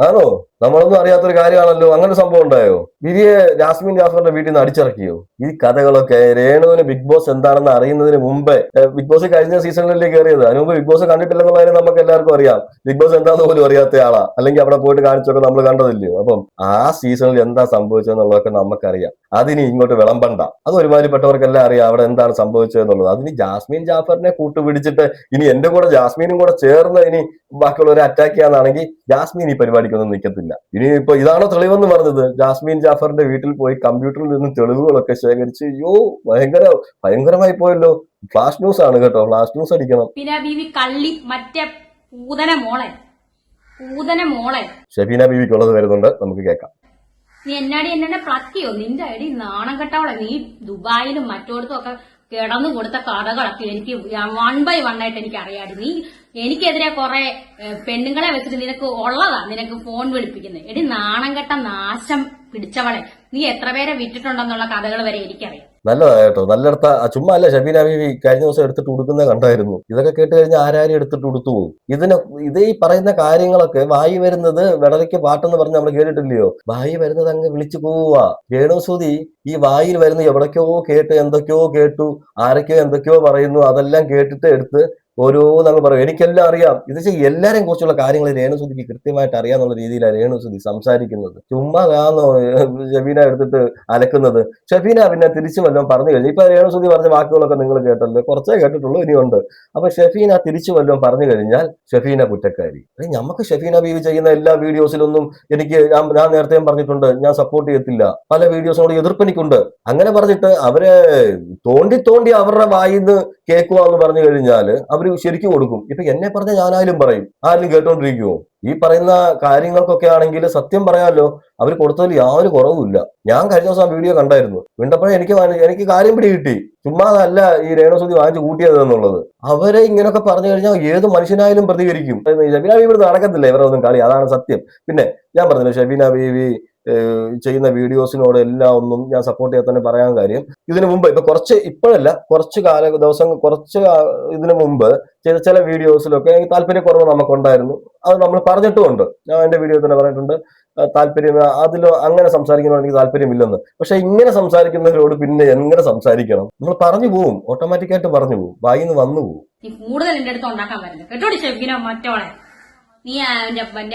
ആണോ? നമ്മളൊന്നും അറിയാത്തൊരു കാര്യമാണല്ലോ. അങ്ങനെ സംഭവം ഉണ്ടായോ? വിവിയെ ജാസ്മിൻ ജാഫറിന്റെ വീട്ടിൽ നിന്ന് അടിച്ചിറക്കിയോ? ഈ കഥകളൊക്കെ രേണുവിന് ബിഗ് ബോസ് എന്താണെന്ന് അറിയുന്നതിന് മുമ്പേ, ബിഗ് ബോസ് കഴിഞ്ഞ സീസണിലേക്ക് കയറിയത്, അതിന് മുമ്പ് ബിഗ് ബോസ് കണ്ടിട്ടില്ലെന്നുള്ള കാര്യം നമുക്ക് എല്ലാവർക്കും അറിയാം. ബിഗ് ബോസ് എന്താന്ന് പോലും അറിയാത്ത ആളാ, അല്ലെങ്കിൽ അവിടെ പോയിട്ട് കാണിച്ചൊക്കെ നമ്മൾ കണ്ടതില്ലയോ. അപ്പം ആ സീസണിൽ എന്താ സംഭവിച്ചതെന്നുള്ളതൊക്കെ നമുക്കറിയാം. അതിനി ഇങ്ങോട്ട് വിളമ്പണ്ട, അത് ഒരുമാതിരിപ്പെട്ടവർക്കെല്ലാം അറിയാം അവിടെ എന്താണ് സംഭവിച്ചതെന്നുള്ളത്. അതിന് ജാസ്മിൻ ജാഫറിനെ കൂട്ടുപിടിച്ചിട്ട് ഇനി എന്റെ കൂടെ ജാസ്മിനും കൂടെ ചേർന്ന് ഇനി ബാക്കിയുള്ളവരെ അറ്റാക്ക് ചെയ്യാന്നാണെങ്കിൽ ജാസ്മിൻ ഈ പരിപാടിക്കൊന്നും നിൽക്കത്തില്ല. ഇനിയിപ്പോ ഇതാണോ തെളിവെന്ന് പറഞ്ഞത്? ജാസ്മിൻ ജാഫറിന്റെ വീട്ടിൽ പോയി കമ്പ്യൂട്ടറിൽ നിന്ന് തെളിവുകളൊക്കെ ശേഖരിച്ച്, ഭയങ്കരമായി പോയല്ലോ. ഫ്ലാഷ് ന്യൂസ് ആണ് കേട്ടോ, ഫ്ലാഷ് ന്യൂസ് അടിക്കണം. പിന്നെ ബീവി കള്ളി, മറ്റേ പൂതന മോളെ ഷെഫീന ബീവിക്കുള്ളത് വരുന്നുണ്ട്, നമുക്ക് കേൾക്കാം. നീ എന്നെ പ്ലക്കിയോ? നിന്റെ ഐഡി നാണം കെട്ടവളെ. നീ ദുബായിലും മറ്റോടത്തും ഒക്കെ കിടന്നു കൊടുത്ത കഥകളൊക്കെ എനിക്ക് 1 by 1 ആയിട്ട് എനിക്ക് അറിയാടി. നീ എനിക്കെതിരെ കുറെ പെണ്ണുങ്ങളെ വെച്ചിട്ട് നിനക്ക് ഫോൺ വിളിപ്പിക്കുന്നത്. എടി നാണം കെട്ട നാശം പിടിച്ചവളെ, നീ എത്ര പേരെ വിറ്റിട്ടുണ്ടെന്നുള്ള കഥകൾ വരെ എനിക്കറിയാം. നല്ലതാ കേട്ടോ, നല്ലടത്ത. ചുമ്മാ അല്ല, ഷബീന ബീവി കഴിഞ്ഞ ദിവസം എടുത്തിട്ട് ഉടുക്കുന്നത് കണ്ടായിരുന്നു. ഇതൊക്കെ കേട്ട് കഴിഞ്ഞാൽ ആരാരും എടുത്തിട്ട് ഉടുത്തു പോകും. ഇത് ഈ പറയുന്ന കാര്യങ്ങളൊക്കെ വായി വരുന്നത് വെടലയ്ക്ക് പാട്ടെന്ന് പറഞ്ഞ് നമ്മൾ കേട്ടിട്ടില്ലയോ? വായി വരുന്നത് അങ്ങ് വിളിച്ചു പോവുക. രേണുസുതി ഈ വായിൽ വരുന്ന എവിടേക്കോ കേട്ട്, എന്തൊക്കെയോ കേട്ടു, ആരൊക്കെയോ എന്തൊക്കെയോ പറയുന്നു, അതെല്ലാം കേട്ടിട്ട് എടുത്ത് ഓരോന്നങ്ങ് പറയും. എനിക്കെല്ലാം അറിയാം. ഇത് എല്ലാരെയും കുറിച്ചുള്ള കാര്യങ്ങൾ രേണുസുതിക്ക് കൃത്യമായിട്ട് അറിയാന്നുള്ള രീതിയിലാണ് രേണുസുതി സംസാരിക്കുന്നത്. ചുമ്മാ കാണോ ഷബീന എടുത്തിട്ട് അലക്കുന്നത്. ഷബീന പിന്നെ തിരിച്ചു വല്ലതും പറഞ്ഞു കഴിഞ്ഞു. ഇപ്പൊ രേണുസുതി പറഞ്ഞ വാക്കുകളൊക്കെ നിങ്ങൾ കേട്ടല്ലോ, കുറച്ചേ കേട്ടിട്ടുള്ളൂ, ഇനിയുണ്ട്. അപ്പൊ ഷെഫീന തിരിച്ചു വല്ലതും പറഞ്ഞു കഴിഞ്ഞാൽ ഷെഫീന കുറ്റക്കാരി. നമുക്ക് ഷെഫീന ബീവി ചെയ്യുന്ന എല്ലാ വീഡിയോസിലൊന്നും ഞാൻ നേരത്തെയും പറഞ്ഞിട്ടുണ്ട്, ഞാൻ സപ്പോർട്ട് ചെയ്യത്തില്ല. പല വീഡിയോസിനോട് എതിർപ്പെനിക്കുണ്ട്. അങ്ങനെ പറഞ്ഞിട്ട് അവരെ തോണ്ടി അവരുടെ വായിന്ന് കേൾക്കുക എന്ന് പറഞ്ഞു കഴിഞ്ഞാല് അവര് ശരിക്കും കൊടുക്കും. ഇപ്പൊ എന്നെ പറഞ്ഞ ഞാനായാലും പറയും, ആരും കേട്ടോണ്ടിരിക്കുവോ? ഈ പറയുന്ന കാര്യങ്ങൾക്കൊക്കെ ആണെങ്കിൽ സത്യം പറയാമല്ലോ, അവർ കൊടുത്തതിൽ യാതൊരു കുറവുമില്ല. ഞാൻ കഴിഞ്ഞ ദിവസം വീഡിയോ കണ്ടായിരുന്നു, വീണ്ടപ്പോഴേ എനിക്ക് കാര്യം പിടി കിട്ടി. ചുമ്മാതല്ല ഈ രേണുസുതി വാങ്ങിച്ചു കൂട്ടിയത് എന്നുള്ളത്. അവരെ ഇങ്ങനെയൊക്കെ പറഞ്ഞു കഴിഞ്ഞാൽ ഏത് മനുഷ്യനായാലും പ്രതികരിക്കും. ഷബീന ബീവി നടക്കത്തില്ല ഇവരെ ഒന്നും കളി, അതാണ് സത്യം. പിന്നെ ഞാൻ പറഞ്ഞില്ല, ഷബീന ബീവി ചെയ്യുന്ന വീഡിയോസിനോട് എല്ലാം ഒന്നും ഞാൻ സപ്പോർട്ട് ചെയ്യാൻ തന്നെ പറയാൻ കാര്യം, ഇതിനു മുമ്പ് കുറച്ച് ഇതിനു മുമ്പ് ചെയ്ത ചില വീഡിയോസിലൊക്കെ എനിക്ക് താല്പര്യക്കുറവ് നമുക്കുണ്ടായിരുന്നു. അത് നമ്മൾ പറഞ്ഞിട്ടുമുണ്ട്. ഞാൻ എന്റെ വീഡിയോ തന്നെ പറഞ്ഞിട്ടുണ്ട്, താല്പര്യം അങ്ങനെ സംസാരിക്കുന്നതിനോട് എനിക്ക് താല്പര്യമില്ലെന്ന്. പക്ഷെ ഇങ്ങനെ സംസാരിക്കുന്നവരോട് പിന്നെ എങ്ങനെ സംസാരിക്കണം? നമ്മൾ പറഞ്ഞു പോവും, ഓട്ടോമാറ്റിക്കായിട്ട് പറഞ്ഞു പോവും, വായിന്ന് വന്നു പോവും. കൂടുതൽ എന്റെ അടുത്ത് ഉണ്ടാക്കാൻ വരുന്നത് കേട്ടോടി ഷെഫീന മറ്റോളെ. നീ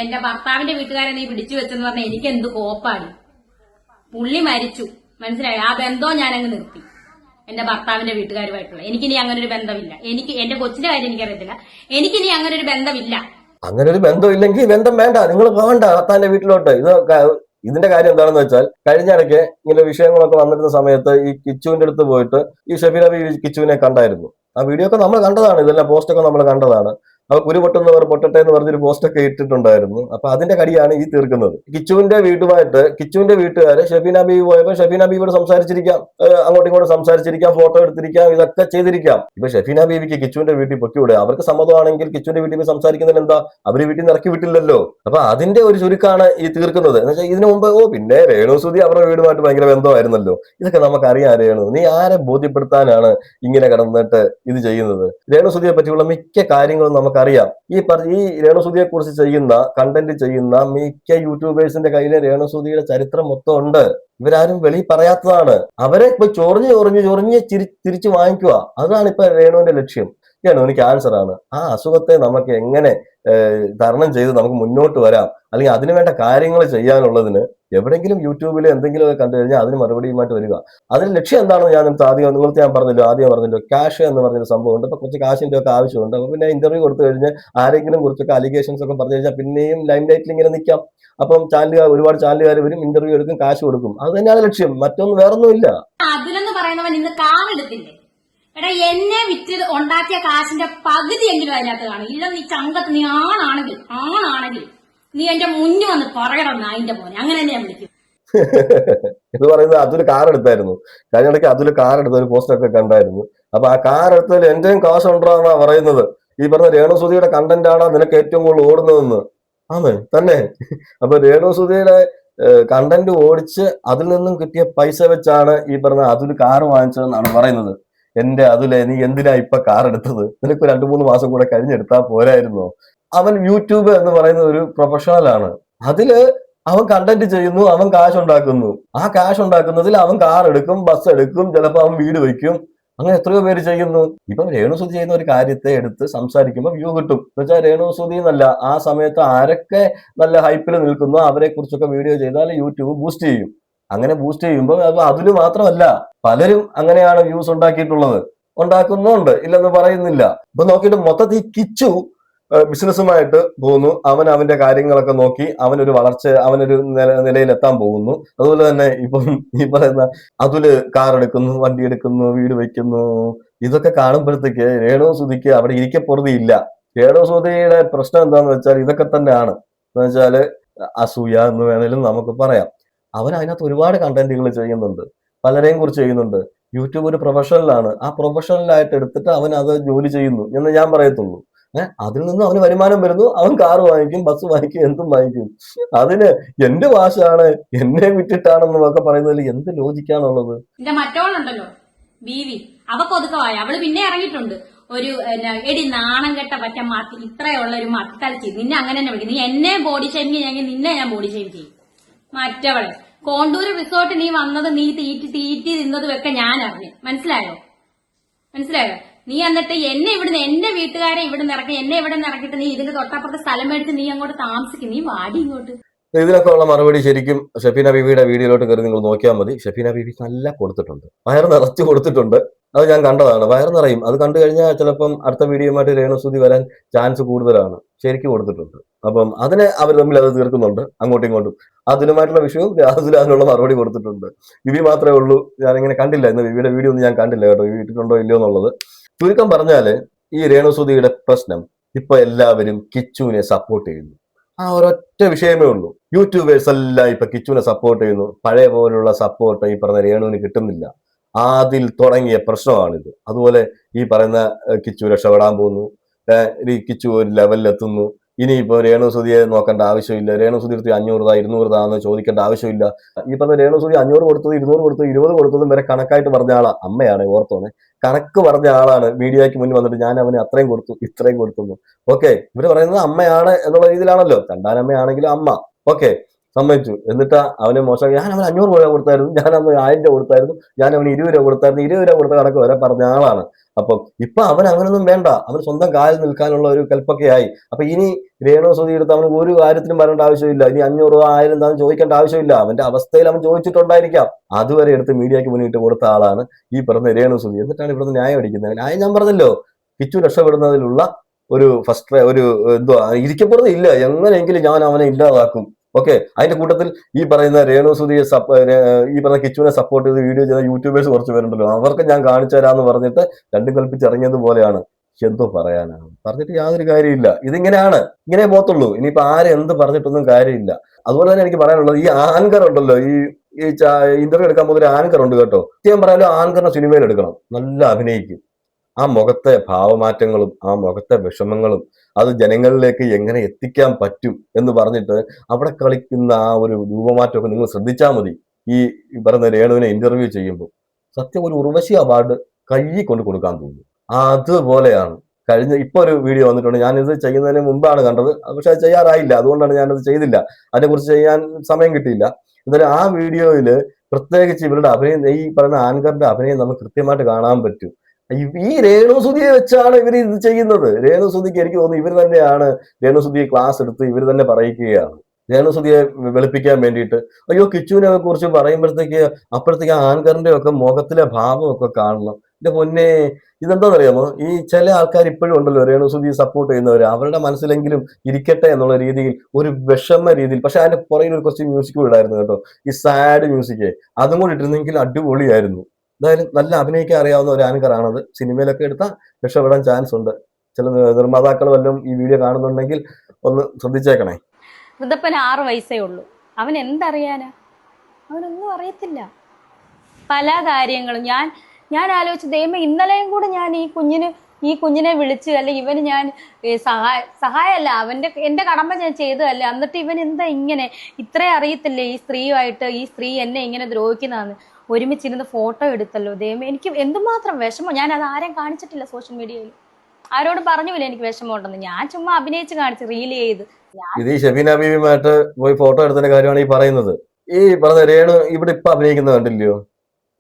എന്റെ ഭർത്താവിന്റെ വീട്ടുകാരെ നീ പിടിച്ചു വെച്ചെന്ന് പറഞ്ഞാൽ എനിക്ക് എന്ത് കോപ്പാടി. പുള്ളി മരിച്ചു, മനസ്സിലായി? ആ ബന്ധവും ഞാനങ്ങ് നിർത്തി എന്റെ ഭർത്താവിന്റെ വീട്ടുകാരുമായിട്ടുള്ള. എനിക്കിനി അങ്ങനെ ഒരു ബന്ധമില്ല. എന്റെ കൊച്ചിന്റെ കാര്യം എനിക്കറിയത്തില്ല, എനിക്കിനി അങ്ങനെ ഒരു ബന്ധമില്ല. അങ്ങനെ ഒരു ബന്ധം ഇല്ലെങ്കിൽ ബന്ധം വേണ്ട, നിങ്ങൾ പോകണ്ട ഭർത്താവിന്റെ വീട്ടിലോട്ട്. ഇതിന്റെ കാര്യം എന്താണെന്ന് വെച്ചാൽ കഴിഞ്ഞ ഇടയ്ക്ക് ഇങ്ങനെ വിഷയങ്ങളൊക്കെ വന്നിരുന്ന സമയത്ത് ഈ കിച്ചുവിന്റെ അടുത്ത് പോയിട്ട് ഈ ഷെഫീന ബീവി കിച്ചുവിനെ കണ്ടായിരുന്നു. ആ വീഡിയോ ഒക്കെ നമ്മൾ കണ്ടതാണ്, ഇതെല്ലാം പോസ്റ്റൊക്കെ നമ്മൾ കണ്ടതാണ്. അപ്പൊ കുരു പൊട്ടുന്നവർ പൊട്ടട്ടെ എന്ന് പറഞ്ഞൊരു പോസ്റ്റൊക്കെ ഇട്ടിട്ടുണ്ടായിരുന്നു. അപ്പൊ അതിന്റെ കടിയാണ് ഈ തീർക്കുന്നത്. കിച്ചുവിന്റെ വീട്ടുകാര് ഷെഫീന ബീവി പോയപ്പോൾ ഷെഫീന ബീവിയോട് സംസാരിച്ചിരിക്കാം, അങ്ങോട്ടും ഇങ്ങോട്ടും സംസാരിച്ചിരിക്കാം, ഫോട്ടോ എടുത്തിരിക്കാം, ഇതൊക്കെ ചെയ്തിരിക്കാം. ഇപ്പൊ ഷെഫീന ബീവിക്ക് കിച്ചുവിന്റെ വീട്ടിൽ പൊക്കിവിടെ, അവർക്ക് സമ്മതമാണെങ്കിൽ കിച്ചുവിന്റെ വീട്ടിൽ പോയി സംസാരിക്കുന്നതിന് എന്താ, അവര് വീട്ടിൽ നിന്ന് ഇറക്കി വിട്ടില്ലല്ലോ. അപ്പൊ അതിന്റെ ഒരു ചുരുക്കാണ് ഈ തീർക്കുന്നത്. എന്ന് വെച്ചാൽ ഇതിനു മുമ്പ് പിന്നെ രേണുസുതി അവരുടെ വീടുമായിട്ട് ഭയങ്കര ബന്ധമായിരുന്നല്ലോ. ഇതൊക്കെ നമുക്കറിയാം. രേണു, നീ ആരെ ബോധ്യപ്പെടുത്താനാണ് ഇങ്ങനെ കിടന്നിട്ട് ഇത് ചെയ്യുന്നത്? രേണുസുതിയെ പറ്റിയുള്ള മിക്ക കാര്യങ്ങളും നമുക്കറിയാം. ഈ രേണുസുതിയെ കുറിച്ച് ചെയ്യുന്ന കണ്ടന്റ് ചെയ്യുന്ന മിക്ക യൂട്യൂബേഴ്സിന്റെ കയ്യിൽ രേണുസുതിയുടെ ചരിത്രം മൊത്തം ഉണ്ട്. ഇവരാരും വെളി പറയാത്തതാണ്. അവരെ ഇപ്പൊ ചൊറിഞ്ഞ് തിരിച്ചു വാങ്ങിക്കുക. അതാണ് ഇപ്പൊ രേണുവിന്റെ ലക്ഷ്യം. രേണുവിന് ക്യാൻസർ ആണ്. ആ അസുഖത്തെ നമുക്ക് എങ്ങനെ തരണം ചെയ്ത് നമുക്ക് മുന്നോട്ട് വരാം, അല്ലെങ്കിൽ അതിനു വേണ്ട കാര്യങ്ങൾ ചെയ്യാനുള്ളതിന് എവിടെയെങ്കിലും യൂട്യൂബിൽ എന്തെങ്കിലും കണ്ടു കഴിഞ്ഞാൽ അതിന് മറുപടിയുമായിട്ട് വരിക. അതിന് ലക്ഷ്യം എന്താണെന്ന് നിങ്ങൾക്ക് ഞാൻ പറഞ്ഞല്ലോ, ക്യാഷ് എന്ന് പറഞ്ഞൊരു സംഭവം ഉണ്ട്. ഇപ്പൊ കുറച്ച് കാശിന്റെ ഒക്കെ ആവശ്യമുണ്ട്. അപ്പൊ പിന്നെ ഇന്റർവ്യൂ കൊടുത്തു കഴിഞ്ഞാൽ ആരെങ്കിലും കുറിച്ചൊക്കെ അലിഗേഷൻസ് ഒക്കെ പറഞ്ഞു കഴിഞ്ഞാൽ പിന്നെയും ലൈം ലൈറ്റിൽ ഇങ്ങനെ നിൽക്കാം. അപ്പം ഒരുപാട് ചാനലുകാർ വരും, ഇന്റർവ്യൂ എടുക്കും, കാശ് കൊടുക്കും. അത് തന്നെയാണ് ലക്ഷ്യം, മറ്റൊന്നും വേറൊന്നുമില്ല. അതിലെന്ന് പറയുന്നവൻ ഇന്ന് കാറെടുത്തില്ലേ? എടാ, എന്നെ വിറ്റ് ഉണ്ടാക്കിയ കാശിന്റെ പകുതിയെങ്കിലും അതിനകത്ത് കാണും. ഇല്ല, നീ ചങ്കത്ത് നീ ആണാണെങ്കിൽ നീ എന്റെ മുന്നിൽ വന്ന് പറയണം നായിന്റെ മോനെ, അങ്ങനെ തന്നെ ഞാൻ വിളിക്കും. ഇത് പറയുന്നത് അതിൽ കാർ എടുത്തായിരുന്നു. കഴിഞ്ഞിടയ്ക്ക് അതിൽ കാർ എടുത്ത ഒരു പോസ്റ്റൊക്കെ കണ്ടായിരുന്നു. അപ്പൊ ആ കാർ എടുത്തതിൽ എന്റെയും കാശ് ഉണ്ടോന്നാ പറയുന്നത്. ഈ പറഞ്ഞ രേണുസുതിയുടെ കണ്ടന്റ് ആണോ നിനക്ക് ഏറ്റവും കൂടുതൽ ഓടുന്നതെന്ന്? ആമേ തന്നെ. അപ്പൊ രേണുസുതിയുടെ കണ്ടന്റ് ഓടിച്ച് അതിൽ നിന്നും കിട്ടിയ പൈസ വെച്ചാണ് ഈ പറഞ്ഞ അതിൽ കാർ വാങ്ങിച്ചതെന്നാണ് പറയുന്നത്. എന്റെ അതിലെ നീ എന്തിനാ ഇപ്പൊ കാർ എടുത്തത്? നിനക്ക് 2-3 മാസം കൂടെ കഴിഞ്ഞെടുത്താൽ പോരായിരുന്നോ? അവൻ യൂട്യൂബ് എന്ന് പറയുന്ന ഒരു പ്രൊഫഷണലാണ്. അതില് അവൻ കണ്ടന്റ് ചെയ്യുന്നു, അവൻ കാശ് ഉണ്ടാക്കുന്നു. ആ കാശ് ഉണ്ടാക്കുന്നതിൽ അവൻ കാർ എടുക്കും, ബസ് എടുക്കും, ചിലപ്പോൾ അവൻ വീട് വയ്ക്കും. അങ്ങനെ എത്രയോ പേര് ചെയ്യുന്നു. ഇപ്പം രേണുസുതി ചെയ്യുന്ന ഒരു കാര്യത്തെ എടുത്ത് സംസാരിക്കുമ്പോൾ വ്യൂ കിട്ടും. എന്ന് വെച്ചാൽ രേണുസുതി എന്നല്ല, ആ സമയത്ത് ആരൊക്കെ നല്ല ഹൈപ്പിൽ നിൽക്കുന്നോ അവരെ കുറിച്ചൊക്കെ വീഡിയോ ചെയ്താൽ യൂട്യൂബ് ബൂസ്റ്റ് ചെയ്യും. അങ്ങനെ ബൂസ്റ്റ് ചെയ്യുമ്പോൾ അത് അതില് മാത്രമല്ല, പലരും അങ്ങനെയാണ് വ്യൂസ് ഉണ്ടാക്കുന്നുണ്ട്, ഇല്ലെന്ന് പറയുന്നില്ല. ഇപ്പൊ നോക്കിയിട്ട് മൊത്തത്തിൽ കിച്ചു ബിസിനസ്സുമായിട്ട് പോകുന്നു. അവൻ അവന്റെ കാര്യങ്ങളൊക്കെ നോക്കി അവനൊരു നിലയിൽ എത്താൻ പോകുന്നു. അതുപോലെ തന്നെ ഇപ്പം ഈ പറയുന്ന അതില് കാർ എടുക്കുന്നു, വണ്ടി എടുക്കുന്നു, വീട് വയ്ക്കുന്നു. ഇതൊക്കെ കാണുമ്പോഴത്തേക്ക് രേണുസുതിക്ക് അവിടെ ഇരിക്കപ്പുറതിയില്ല. രേണുസുതിയുടെ പ്രശ്നം എന്താന്ന് വെച്ചാൽ ഇതൊക്കെ തന്നെയാണ്. എന്ന് വെച്ചാല് അസൂയ എന്ന് വേണേലും നമുക്ക് പറയാം. അവൻ അതിനകത്ത് ഒരുപാട് കണ്ടന്റുകൾ ചെയ്യുന്നുണ്ട്, പലരെയും കുറിച്ച് ചെയ്യുന്നുണ്ട്. യൂട്യൂബ് ഒരു പ്രൊഫഷണലാണ്. ആ പ്രൊഫഷണലായിട്ട് എടുത്തിട്ട് അവൻ അത് ജോലി ചെയ്യുന്നു എന്ന് ഞാൻ പറയത്തുള്ളൂ. അതിൽ നിന്ന് അവന് വരുമാനം വരുന്നു. അവൻ കാറ് വാങ്ങിക്കും, ബസ് വാങ്ങിക്കും, എന്തും വാങ്ങിക്കും. അതിന് എന്റെ ഭാഷയാണ്, എന്നെ വിട്ടിട്ടാണെന്നൊക്കെ പറയുന്നതിൽ എന്ത് ലോജിക്കാണുള്ളത്? മറ്റോളുണ്ടല്ലോ ബീവി, അവക്ക് ഒതുക്കമായ അവള് പിന്നെ ഇറങ്ങിയിട്ടുണ്ട്. ഒരു എടി നാണം കെട്ട പറ്റ ഇത്രയുള്ള ഒരു മത്തലച്ചി, നിന്നെ അങ്ങനെ തന്നെ വിളിക്കും. നീ എന്നെ ബോഡി ഷെയിം ചെയ്യെങ്കിൽ നിന്നെ ഞാൻ ബോഡി ഷെയിം ചെയ്യും. മറ്റവളെ കോണ്ടൂര് റിസോർട്ട് നീ വന്നത്, നീ തീറ്റി തിന്നതും ഒക്കെ ഞാൻ അറിഞ്ഞു. മനസ്സിലായോ? നീ എന്നിട്ട് എന്നെ ഇവിടുന്ന്, എന്റെ വീട്ടുകാരെ ഇവിടുന്ന് ഇറക്കി, എന്നെ ഇവിടെ നിന്ന് ഇറക്കിയിട്ട് നീ ഇതിന്റെ തൊട്ടപ്പുറത്ത് സ്ഥലം മേടിച്ച് നീ അങ്ങോട്ട് താമസിക്കും. നീ വാടി ഇങ്ങോട്ട്. ഇതിനൊക്കെ ഉള്ള മറുപടി ശരിക്കും ഷെഫീന ബീവിയുടെ വീഡിയോയിലോട്ട് കയറി നിങ്ങൾ നോക്കിയാൽ മതി. ഷെഫീന ബീവി നല്ല കൊടുത്തിട്ടുണ്ട്, വയറ് നിറച്ച് കൊടുത്തിട്ടുണ്ട്. അത് ഞാൻ കണ്ടതാണ്. വയറ് നിറയും. അത് കണ്ടു കഴിഞ്ഞാൽ ചിലപ്പം അടുത്ത വീഡിയോയുമായിട്ട് രേണുസുതി വരാൻ ചാൻസ് കൂടുതലാണ്. ശരിക്കും കൊടുത്തിട്ടുണ്ട്. അപ്പം അതിനെ അവർ തമ്മിൽ അത് തീർക്കുന്നുണ്ട്, അങ്ങോട്ടും ഇങ്ങോട്ടും. അതിനുമായിട്ടുള്ള വിഷയവും അതിനുള്ള മറുപടി കൊടുത്തിട്ടുണ്ട്. ബിബി മാത്രമേ ഉള്ളൂ ഞാനിങ്ങനെ കണ്ടില്ല. ഇന്ന് ബിബിയുടെ വീഡിയോ ഒന്നും ഞാൻ കണ്ടില്ല കേട്ടോ, ഇട്ടിട്ടുണ്ടോ ഇല്ലയോ എന്നുള്ളത്. ചുരുക്കം പറഞ്ഞാല് ഈ രേണുസുതിയുടെ പ്രശ്നം ഇപ്പൊ എല്ലാവരും കിച്ചുവിനെ സപ്പോർട്ട് ചെയ്യുന്നു. ആ ഒരൊറ്റ വിഷയമേ ഉള്ളൂ. യൂട്യൂബേഴ്സ് എല്ലാം ഇപ്പൊ കിച്ചുവിനെ സപ്പോർട്ട് ചെയ്യുന്നു. പഴയ പോലുള്ള സപ്പോർട്ട് ഈ പറഞ്ഞ രേണുവിന് കിട്ടുന്നില്ല. അതിൽ തുടങ്ങിയ പ്രശ്നമാണിത്. അതുപോലെ ഈ പറയുന്ന കിച്ചു രക്ഷപ്പെടാൻ പോകുന്നു, ഈ കിച്ചു ഒരു ലെവലിലെത്തുന്നു. ഇനിയിപ്പോ രേണുസുതിയെ നോക്കേണ്ട ആവശ്യമില്ല. രേണുസുതി 500 200 എന്ന് ചോദിക്കേണ്ട ആവശ്യമില്ല. ഈ പറഞ്ഞ രേണുസുതി 500 കൊടുത്തത്, 200 കൊടുത്തത്, 20 കൊടുത്തതും വരെ കണക്കായിട്ട് പറഞ്ഞ ആളാ. അമ്മയാണ്, ഓർത്തോനെ, കണക്ക് പറഞ്ഞ ആളാണ്. മീഡിയയ്ക്ക് മുന്നിൽ വന്നിട്ട് ഞാൻ അവന് അത്രയും കൊടുത്തു, ഇത്രയും കൊടുത്തു. ഓക്കെ, ഇവര് പറയുന്നത് അമ്മയാണ് എന്നുള്ള രീതിയിലാണല്ലോ. രണ്ടാനമ്മയാണെങ്കിലും അമ്മ. ഓക്കെ, സമ്മതിച്ചു. എന്നിട്ട് അവന് മോശം, ഞാൻ അവന് 500 രൂപ കൊടുത്തായിരുന്നു, ഞാൻ അവന് 1000 രൂപ കൊടുത്തായിരുന്നു, ഞാൻ അവന് 20 രൂപ കൊടുത്തായിരുന്നു, 20 രൂപ കൊടുത്ത കണക്ക് വരെ പറഞ്ഞ ആളാണ്. അപ്പം ഇപ്പൊ അവൻ അങ്ങനൊന്നും വേണ്ട. അവൻ സ്വന്തം കാലിൽ നിൽക്കാനുള്ള ഒരു കൽപ്പൊക്കെ ആയി. അപ്പൊ ഇനി രേണുസുതി എടുത്ത് അവന് ഒരു കാര്യത്തിനും വരേണ്ട ആവശ്യമില്ല. ഇനി 500 1000 എന്താണെന്ന് ചോദിക്കേണ്ട ആവശ്യമില്ല. അവന്റെ അവസ്ഥയിൽ അവൻ ചോദിച്ചിട്ടുണ്ടായിരിക്കാം. അതുവരെ എടുത്ത് മീഡിയക്ക് മുന്നിട്ട് കൊടുത്ത ആളാണ് ഈ പറഞ്ഞ രേണുസുതി. എന്നിട്ടാണ് ഇവിടുന്ന് ന്യായം അടിക്കുന്നത്. ന്യായം ഞാൻ പറഞ്ഞല്ലോ, കിച്ചു രക്ഷപ്പെടുന്നതിലുള്ള ഒരു ഇരിക്കപ്പെടുന്നത് ഇല്ല. എങ്ങനെയെങ്കിലും ഞാൻ അവനെ ഇല്ലാതാക്കും. ഓക്കെ, അതിന്റെ കൂട്ടത്തിൽ ഈ പറയുന്ന രേണുസുതിയെ ഈ പറയുന്ന കിച്ചുവിനെ സപ്പോർട്ട് ചെയ്ത് വീഡിയോ ചെയ്ത യൂട്യൂബേഴ്സ് കുറച്ച് പേരുണ്ടല്ലോ, അവർക്ക് ഞാൻ കാണിച്ചു തരാമെന്ന് പറഞ്ഞിട്ട് രണ്ടും കൽപ്പിച്ചിറങ്ങിയതുപോലെയാണ്. എന്തോ പറയാനാണ്, പറഞ്ഞിട്ട് യാതൊരു കാര്യമില്ല. ഇതിങ്ങനെയാണ്, ഇങ്ങനെ പോത്തുള്ളൂ. ഇനിയിപ്പോ ആരും എന്ത് പറഞ്ഞിട്ടൊന്നും കാര്യമില്ല. അതുപോലെ തന്നെ എനിക്ക് പറയാനുള്ളത്, ഈ ആങ്കർ ഉണ്ടല്ലോ, ഈ ഇന്റർവ്യൂ എടുക്കാൻ പോകുന്ന ഒരു ആങ്കർ ഉണ്ട് കേട്ടോ. സത്യം പറയാലോ, ആങ്കറിനെ സിനിമയിൽ എടുക്കണം, നല്ല അഭിനയിക്കും. ആ മുഖത്തെ ഭാവമാറ്റങ്ങളും ആ മുഖത്തെ വിഷമങ്ങളും അത് ജനങ്ങളിലേക്ക് എങ്ങനെ എത്തിക്കാൻ പറ്റും എന്ന് പറഞ്ഞിട്ട് അവിടെ കളിക്കുന്ന ആ ഒരു രൂപമാറ്റമൊക്കെ നിങ്ങൾ ശ്രദ്ധിച്ചാൽ മതി. ഈ പറയുന്ന രേണുവിനെ ഇന്റർവ്യൂ ചെയ്യുമ്പോൾ സത്യം ഒരു ഉർവശി അവാർഡ് കയ്യിൽ കൊണ്ട് കൊടുക്കാൻ തോന്നുന്നു. അതുപോലെയാണ്. ഇപ്പൊ ഒരു വീഡിയോ വന്നിട്ടുണ്ട്, ഞാനിത് ചെയ്യുന്നതിന് മുമ്പാണ് കണ്ടത്, പക്ഷെ അത് ചെയ്യാറായില്ല, അതുകൊണ്ടാണ് ഞാനത് ചെയ്തില്ല. അതിനെക്കുറിച്ച് ചെയ്യാൻ സമയം കിട്ടിയില്ല. എന്തായാലും ആ വീഡിയോയില് പ്രത്യേകിച്ച് ഇവരുടെ അഭിനയം, ഈ പറയുന്ന ആങ്കറിന്റെ അഭിനയം നമുക്ക് കൃത്യമായിട്ട് കാണാൻ പറ്റും. ഈ രേണുസുതിയെ വെച്ചാണ് ഇവർ ഇത് ചെയ്യുന്നത്. രേണുസുതിക്ക് എനിക്ക് തോന്നുന്നു ഇവർ തന്നെയാണ് രേണുസുതിയെ ക്ലാസ് എടുത്ത് ഇവർ തന്നെ പറയിക്കുകയാണ്, രേണുസുതിയെ വെളുപ്പിക്കാൻ വേണ്ടിയിട്ട്. അയ്യോ, കിച്ചുവിനെ കുറിച്ച് പറയുമ്പോഴത്തേക്ക് അപ്പോഴത്തേക്ക് ആ ആങ്കറിന്റെ ഒക്കെ മുഖത്തിലെ ഭാവമൊക്കെ കാണണം. എന്റെ പൊന്നെ, ഇതെന്താണെന്നറിയാമോ, ഈ ചില ആൾക്കാർ ഇപ്പോഴും ഉണ്ടല്ലോ രേണുസുതിയെ സപ്പോർട്ട് ചെയ്യുന്നവർ, അവരുടെ മനസ്സിലെങ്കിലും ഇരിക്കട്ടെ എന്നുള്ള രീതിയിൽ, ഒരു വിഷമ രീതിയിൽ. പക്ഷെ അതിന്റെ പുറകിൽ ഒരു കുറച്ച് മ്യൂസിക് ഇടായിരുന്നു കേട്ടോ, ഈ സാഡ് മ്യൂസിക്. അതും കൂടി ഇട്ടിരുന്നെങ്കിൽ അടിപൊളിയായിരുന്നു. എന്തായാലും നല്ല അഭിനയിക്കാൻ അറിയാവുന്ന ഒരു ആങ്കറാണത്. സിനിമയിലൊക്കെ എടുത്താൽ രക്ഷപ്പെടാൻ ചാൻസ് ഉണ്ട്. ചില നിർമ്മാതാക്കൾ വല്ലതും ഈ വീഡിയോ കാണുന്നുണ്ടെങ്കിൽ ഒന്ന് ശ്രദ്ധിച്ചേക്കണേ. ഋതപ്പന് 6 വയസ്സേ ഉള്ളൂ. അവൻ എന്തറിയാനാ? അവനൊന്നും അറിയത്തില്ല. പല കാര്യങ്ങളും ഞാൻ ആലോചിച്ച്, ദൈവമേ, ഇന്നലെയും കൂടെ ഞാൻ ഈ കുഞ്ഞിനെ വിളിച്ച്, അല്ലെ ഇവന് ഞാൻ സഹായമല്ല, എന്റെ കടമ ഞാൻ ചെയ്തതല്ലേ, എന്നിട്ട് ഇവൻ എന്താ ഇങ്ങനെ, ഇത്രേ അറിയത്തില്ലേ ഈ സ്ത്രീയുമായിട്ട്, ഈ സ്ത്രീ എന്നെ ഇങ്ങനെ ദ്രോഹിക്കുന്നതാണ്. ഒരുമിച്ചിരുന്ന് ഫോട്ടോ എടുത്തല്ലോ, ദൈവമേ, എനിക്ക് എന്തുമാത്രം വിഷമം. ഞാൻ അത് ആരെയും കാണിച്ചിട്ടില്ല സോഷ്യൽ മീഡിയയിൽ, ആരോടും പറഞ്ഞില്ല എനിക്ക് വിഷമം ഉണ്ടെന്ന്. ഞാൻ ചുമ്മാ അഭിനയിച്ച് കാണിച്ച് റീൽ ചെയ്ത്. ഇത് ഈ ഷെബീന ബീവിയുമായിട്ട് പോയി ഫോട്ടോ എടുത്തതിന്റെ കാര്യമാണ് ഈ പറയുന്നത്. ഈ പറഞ്ഞ രേണു ഇവിടെ ഇപ്പൊ അഭിനയിക്കുന്നത് കണ്ടില്ലയോ,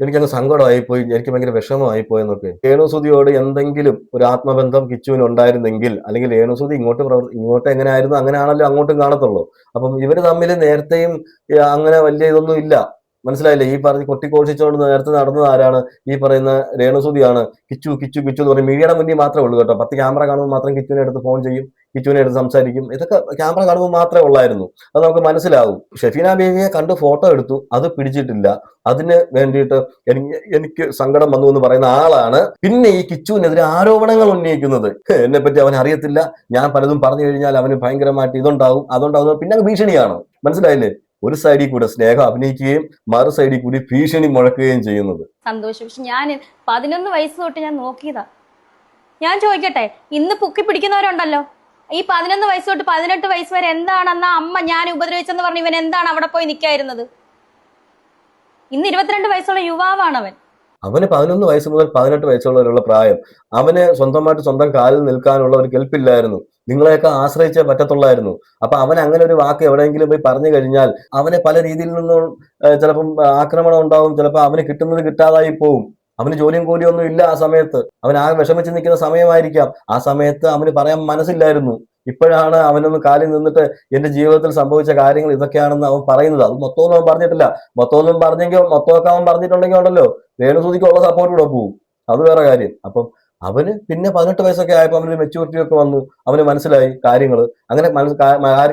എനിക്കങ്ങ് സങ്കടമായിപ്പോയി, എനിക്ക് ഭയങ്കര വിഷമമായിപ്പോയി എന്നൊക്കെ. രേണുസുതിയോട് എന്തെങ്കിലും ഒരു ആത്മബന്ധം കിച്ചുവിന് ഉണ്ടായിരുന്നെങ്കിൽ, അല്ലെങ്കിൽ രേണുസുതി ഇങ്ങോട്ട് എങ്ങനെയായിരുന്നു അങ്ങനെയാണല്ലോ അങ്ങോട്ടും കാണത്തുള്ളൂ. അപ്പം ഇവര് തമ്മിൽ നേരത്തെയും അങ്ങനെ വലിയ ഇതൊന്നും ഇല്ല, മനസ്സിലായില്ലേ? ഈ പറഞ്ഞ് കൊട്ടിക്കോഷിച്ചുകൊണ്ട് നേരത്തെ നടന്നത് ആരാണ്? ഈ പറയുന്ന രേണുസുതിയാണ്. കിച്ചു കിച്ചു കിച്ചു എന്ന് പറയും. മീഡിയയുടെ മുന്നിൽ മാത്രമേ ഉള്ളൂ കേട്ടോ. 10 ക്യാമറ കാണുമ്പോൾ മാത്രം കിച്ചുവിനെ എടുത്ത് ഫോൺ ചെയ്യും, കിച്ചുവിനെ എടുത്ത് സംസാരിക്കും. ഇതൊക്കെ ക്യാമറ കാണുമ്പോൾ മാത്രമേ ഉള്ളായിരുന്നു. അത് നമുക്ക് മനസ്സിലാവും. ഷെഫീന ബേബിയെ കണ്ട് ഫോട്ടോ എടുത്തു, അത് പിടിച്ചിട്ടില്ല. അതിന് വേണ്ടിയിട്ട് എനിക്ക് സങ്കടം വന്നു എന്ന് പറയുന്ന ആളാണ് പിന്നെ ഈ കിച്ചുവിനെതിരെ ആരോപണങ്ങൾ ഉന്നയിക്കുന്നത്. എന്നെ പറ്റി അവൻ അറിയത്തില്ല, ഞാൻ പലതും പറഞ്ഞു കഴിഞ്ഞാൽ അവന് ഭയങ്കരമായിട്ട് ഇതുണ്ടാവും അതുണ്ടാവും, പിന്നെ ഭീഷണിയാണ്. മനസ്സിലായില്ലേ? ഒരു സൈഡിൽ കൂടെ സ്നേഹം അഭിനയിക്കുകയും മറു സൈഡിൽ കൂടി ഭീഷണി മുഴക്കുകയും ചെയ്യുന്നത്. സന്തോഷം. പക്ഷെ ഞാൻ 11 വയസ്സ് തൊട്ട് ഞാൻ നോക്കിയതാ. ഞാൻ ചോദിക്കട്ടെ, ഇന്ന് പൊക്കി പിടിക്കുന്നവരുണ്ടല്ലോ, ഈ 11 വയസ്സ് തൊട്ട് 18 വയസ്സ് വരെ എന്താണെന്നാ അമ്മ ഞാൻ ഉപദ്രവിച്ചെന്ന് പറഞ്ഞ് ഇവൻ എന്താണ് അവിടെ പോയി നിൽക്കായിരുന്നത്? ഇന്ന് 22 വയസ്സുള്ള യുവാവാണ് അവൻ. അവന് 11 വയസ്സ് മുതൽ 18 വയസ്സുള്ളവരുള്ള പ്രായം. അവന് സ്വന്തം കാലിൽ നിൽക്കാനുള്ള ഒരു കെൽപ്പില്ലായിരുന്നു. നിങ്ങളെയൊക്കെ ആശ്രയിച്ചേ പറ്റത്തുള്ളായിരുന്നു. അപ്പൊ അവൻ അങ്ങനെ ഒരു വാക്ക് എവിടെയെങ്കിലും പോയി പറഞ്ഞു കഴിഞ്ഞാൽ അവന് പല രീതിയിൽ നിന്നും ചിലപ്പം ആക്രമണം ഉണ്ടാവും, ചിലപ്പോൾ അവന് കിട്ടുന്നത് കിട്ടാതായി പോവും. അവന് ജോലിയും കൂലിയും ഒന്നും ഇല്ല ആ സമയത്ത്. അവൻ ആകെ വിഷമിച്ച് നിൽക്കുന്ന സമയമായിരിക്കാം. ആ സമയത്ത് അവന് പറയാൻ മനസ്സില്ലായിരുന്നു. ഇപ്പോഴാണ് അവനൊന്ന് കാലിൽ നിന്നിട്ട് എന്റെ ജീവിതത്തിൽ സംഭവിച്ച കാര്യങ്ങൾ ഇതൊക്കെയാണെന്ന് അവൻ പറയുന്നത്. അത് മൊത്തമൊന്നും അവൻ പറഞ്ഞിട്ടില്ല. മൊത്തമൊന്നും പറഞ്ഞെങ്കിൽ മൊത്തമൊക്കെ അവൻ പറഞ്ഞിട്ടുണ്ടെങ്കിൽ ഉണ്ടല്ലോ രേണുസുതിക്കുള്ള സപ്പോർട്ട് കൂടെ പോവും. അത് വേറെ കാര്യം. അപ്പം അവന് പിന്നെ 18 വയസ്സൊക്കെ ആയപ്പോൾ അവനൊരു മെച്യൂരിറ്റി ഒക്കെ വന്നു, അവന് മനസ്സിലായി കാര്യങ്ങൾ. അങ്ങനെ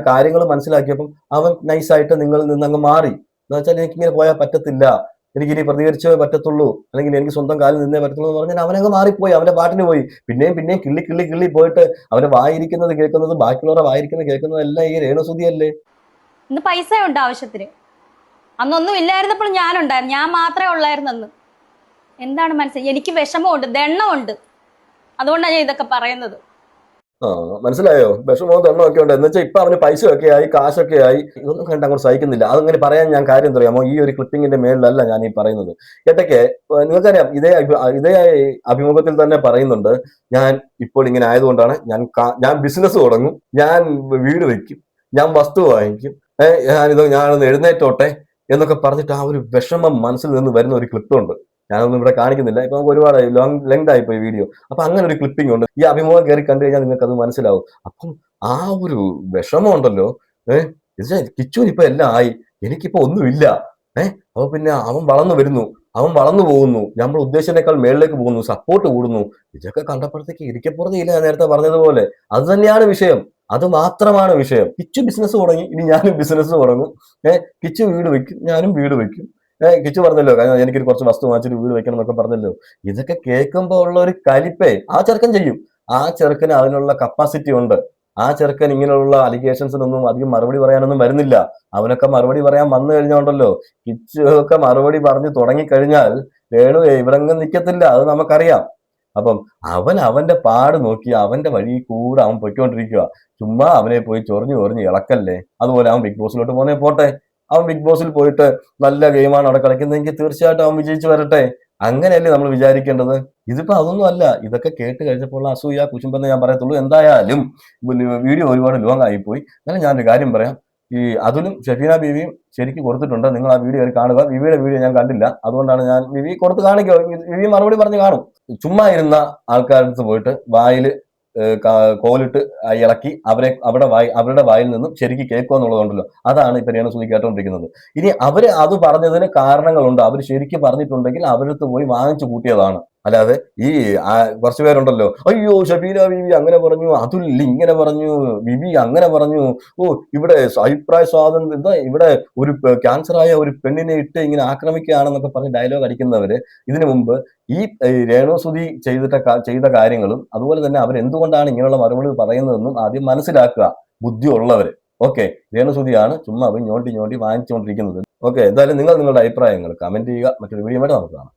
കാര്യങ്ങൾ മനസ്സിലാക്കിയപ്പം അവൻ നൈസായിട്ട് നിങ്ങളിൽ നിന്ന് അങ്ങ് മാറി. എന്ന് വെച്ചാൽ എനിക്കിങ്ങനെ പോയാൽ പറ്റത്തില്ല, എനിക്കിനി പ്രതികരിച്ചേ പറ്റത്തുള്ളൂ, അല്ലെങ്കിൽ എനിക്ക് സ്വന്തം കാലിൽ നിന്നേ പറ്റത്തുള്ളൂ എന്ന് പറഞ്ഞാൽ അവനങ്ങ് മാറിപ്പോയി, അവന്റെ പാട്ടിന് പോയി. പിന്നെയും കിള്ളി പോയിട്ട് അവന്റെ വായിരിക്കുന്നത് കേൾക്കുന്നത്, ബാക്കിയുള്ളവരുടെ വായിരിക്കുന്നത് കേൾക്കുന്നത് എല്ലാം ഈ രേണുസുതിയല്ലേ. ഇന്ന് പൈസ ഉണ്ട് ആവശ്യത്തിന്. അന്നൊന്നും ഇല്ലായിരുന്നപ്പോൾ ഞാനുണ്ടായിരുന്നു, ഞാൻ മാത്രമേ ഉള്ളായിരുന്നു അന്ന്. എന്താണ് മനസ്സിലായി? എനിക്ക് വിഷമമുണ്ട്, ദണ്ണമുണ്ട്, അതുകൊണ്ടാണ് ഞാൻ ഇതൊക്കെ പറയുന്നത്. മനസ്സിലായോ? വിഷമവും ദണ്ണമൊക്കെ ഉണ്ട്. എന്ന് വെച്ചാൽ ഇപ്പൊ അവന് പൈസയൊക്കെ ആയി, കാശൊക്കെ ആയി, ഇതൊന്നും കണ്ട് അങ്ങോട്ട് സഹിക്കുന്നില്ല. അതങ്ങനെ പറയാൻ ഞാൻ കാര്യം അറിയാമോ? ഈ ഒരു ക്ലിപ്പിങ്ങിന്റെ മേളിലല്ല ഞാൻ ഈ പറയുന്നത്. ഇടയ്ക്ക് നിങ്ങൾക്കറിയാം, ഇതേ അഭിമുഖത്തിൽ തന്നെ പറയുന്നുണ്ട്, ഞാൻ ഇപ്പോൾ ഇങ്ങനെ ആയതുകൊണ്ടാണ് ഞാൻ ബിസിനസ് തുടങ്ങും, ഞാൻ വീട് വെക്കും, ഞാൻ വസ്തു വാങ്ങിക്കും, ഞാനൊന്ന് എഴുന്നേറ്റോട്ടെ എന്നൊക്കെ പറഞ്ഞിട്ട് ആ ഒരു വിഷമം മനസ്സിൽ നിന്ന് വരുന്ന ഒരു ക്ലിപ്പുണ്ട്. ഞാനൊന്നും ഇവിടെ കാണിക്കുന്നില്ല, ഇപ്പൊ നമുക്ക് ഒരുപാട് ലെങ്ത് ആയിപ്പോയി വീഡിയോ. അപ്പൊ അങ്ങനെ ഒരു ക്ലിപ്പിംഗ് ഉണ്ട്. ഈ അഭിമുഖം കയറി കണ്ടു കഴിഞ്ഞാൽ നിങ്ങൾക്ക് അത് മനസ്സിലാവും. അപ്പം ആ ഒരു വിഷമം ഉണ്ടല്ലോ. കിച്ചുവിന് ഇപ്പൊ എല്ലാം ആയി, എനിക്കിപ്പോ ഒന്നുമില്ല. അപ്പൊ പിന്നെ അവൻ വളർന്നു പോകുന്നു, നമ്മൾ ഉദ്ദേശിച്ചതിനേക്കാൾ മേളിലേക്ക് പോകുന്നു, സപ്പോർട്ട് കൂടുന്നു. ഇതൊക്കെ കണ്ടപ്പോഴത്തേക്ക് ഇരിക്കപ്പുറത്തില്ല, ഞാൻ നേരത്തെ പറഞ്ഞതുപോലെ. അത് തന്നെയാണ് വിഷയം. അത് മാത്രമാണ് വിഷയം. കിച്ചു ബിസിനസ് തുടങ്ങി, ഇനി ഞാനും ബിസിനസ് തുടങ്ങും. കിച്ചു വീട് വെക്കും, ഞാനും വീട് വെക്കും. കിച്ചു പറഞ്ഞല്ലോ, കാരണം എനിക്കൊരു കുറച്ച് വസ്തു വാങ്ങിച്ചിട്ട് വീട് വെക്കണം എന്നൊക്കെ പറഞ്ഞല്ലോ. ഇതൊക്കെ കേൾക്കുമ്പോൾ ഉള്ള ഒരു കലിപ്പേ ആ ചെറുക്കൻ ചെയ്യും. ആ ചെറുക്കന് അതിനുള്ള കപ്പാസിറ്റി ഉണ്ട്. ആ ചെറുക്കൻ ഇങ്ങനെയുള്ള അലിഗേഷൻസിനൊന്നും അധികം മറുപടി പറയാനൊന്നും വരുന്നില്ല. അവനൊക്കെ മറുപടി പറയാൻ വന്നു കഴിഞ്ഞോണ്ടല്ലോ, കിച്ചു ഒക്കെ മറുപടി പറഞ്ഞു തുടങ്ങിക്കഴിഞ്ഞാൽ രേണു ഇവിടെങ്ങും നിൽക്കത്തില്ല, അത് നമുക്കറിയാം. അപ്പം അവൻ അവന്റെ പാട് നോക്കി അവന്റെ വഴി കൂടെ അവൻ പൊയ്ക്കൊണ്ടിരിക്കുക. ചുമ്മാ അവനെ പോയി ചൊറിഞ്ഞു ചൊറിഞ്ഞ് ഇളക്കല്ലേ. അതുപോലെ അവൻ ബിഗ് ബോസിലോട്ട് പോന്നേ പോട്ടെ. അവൻ ബിഗ് ബോസിൽ പോയിട്ട് നല്ല ഗെയിമാണ് അവിടെ കളിക്കുന്നതെങ്കിൽ തീർച്ചയായിട്ടും അവൻ വിജയിച്ചു വരട്ടെ. അങ്ങനെയല്ലേ നമ്മൾ വിചാരിക്കേണ്ടത്. ഇതിപ്പോ അതൊന്നും അല്ല. ഇതൊക്കെ കേട്ട് കഴിഞ്ഞപ്പോൾ അസൂയ കുശുമ്പെന്ന് ഞാൻ പറയത്തുള്ളൂ. എന്തായാലും വീഡിയോ ഒരുപാട് ലോങ് ആയിപ്പോയി. എന്നാലും ഞാനൊരു കാര്യം പറയാം. ഈ അതിലും ഷെഫീന ബീവിയും ശരിക്കും കൊടുത്തിട്ടുണ്ട്. നിങ്ങൾ ആ വീഡിയോ കാണുക. വിവിയുടെ വീഡിയോ ഞാൻ കണ്ടില്ല, അതുകൊണ്ടാണ് ഞാൻ വിവി കൊടുത്ത് കാണിക്കുക. വിവി മറുപടി പറഞ്ഞ് കാണും. ചുമ്മാ ഇരുന്ന ആൾക്കാരുടെ അടുത്ത് പോയിട്ട് വായിൽ കോലിട്ട് ഇളക്കി അവരുടെ വായിൽ നിന്നും ശരിക്കും കേൾക്കുക എന്നുള്ളതുണ്ടല്ലോ, അതാണ് ഇപ്പൊ രേണുസുതി കേട്ടോണ്ടിരിക്കുന്നത്. ഇനി അവര് അത് പറഞ്ഞതിന് കാരണങ്ങളുണ്ട്. അവർ ശരിക്കും പറഞ്ഞിട്ടുണ്ടെങ്കിൽ അവരടുത്ത് പോയി വാങ്ങിച്ചു കൂട്ടിയതാണ്. അല്ലാതെ ഈ കുറച്ചു പേരുണ്ടല്ലോ, അയ്യോ ഷഫീന ബീവി അങ്ങനെ പറഞ്ഞു, അതുൽ ഇങ്ങനെ പറഞ്ഞു, ബിബി അങ്ങനെ പറഞ്ഞു, ഓ ഇവിടെ അഭിപ്രായ സ്വാതന്ത്ര്യം എന്താ, ഇവിടെ ഒരു ക്യാൻസർ ആയ ഒരു പെണ്ണിനെ ഇട്ട് ഇങ്ങനെ ആക്രമിക്കുകയാണെന്നൊക്കെ പറഞ്ഞ് ഡയലോഗ് അടിക്കുന്നവര് ഇതിനു മുമ്പ് ഈ രേണുസുതി ചെയ്ത കാര്യങ്ങളും അതുപോലെ തന്നെ അവരെന്തുകൊണ്ടാണ് ഇങ്ങനെയുള്ള മറുപടി പറയുന്നതെന്നും ആദ്യം മനസ്സിലാക്കുക, ബുദ്ധിയുള്ളവര്. ഓക്കെ, രേണുസുതിയാണ് ചുമ്മാ ഞോണ്ടി വാങ്ങിച്ചുകൊണ്ടിരിക്കുന്നത്. ഓക്കെ, എന്തായാലും നിങ്ങൾ നിങ്ങളുടെ അഭിപ്രായങ്ങൾ കമന്റ് ചെയ്യുക. മറ്റൊരു വീഡിയോ ആയിട്ട് നമുക്ക് കാണാം.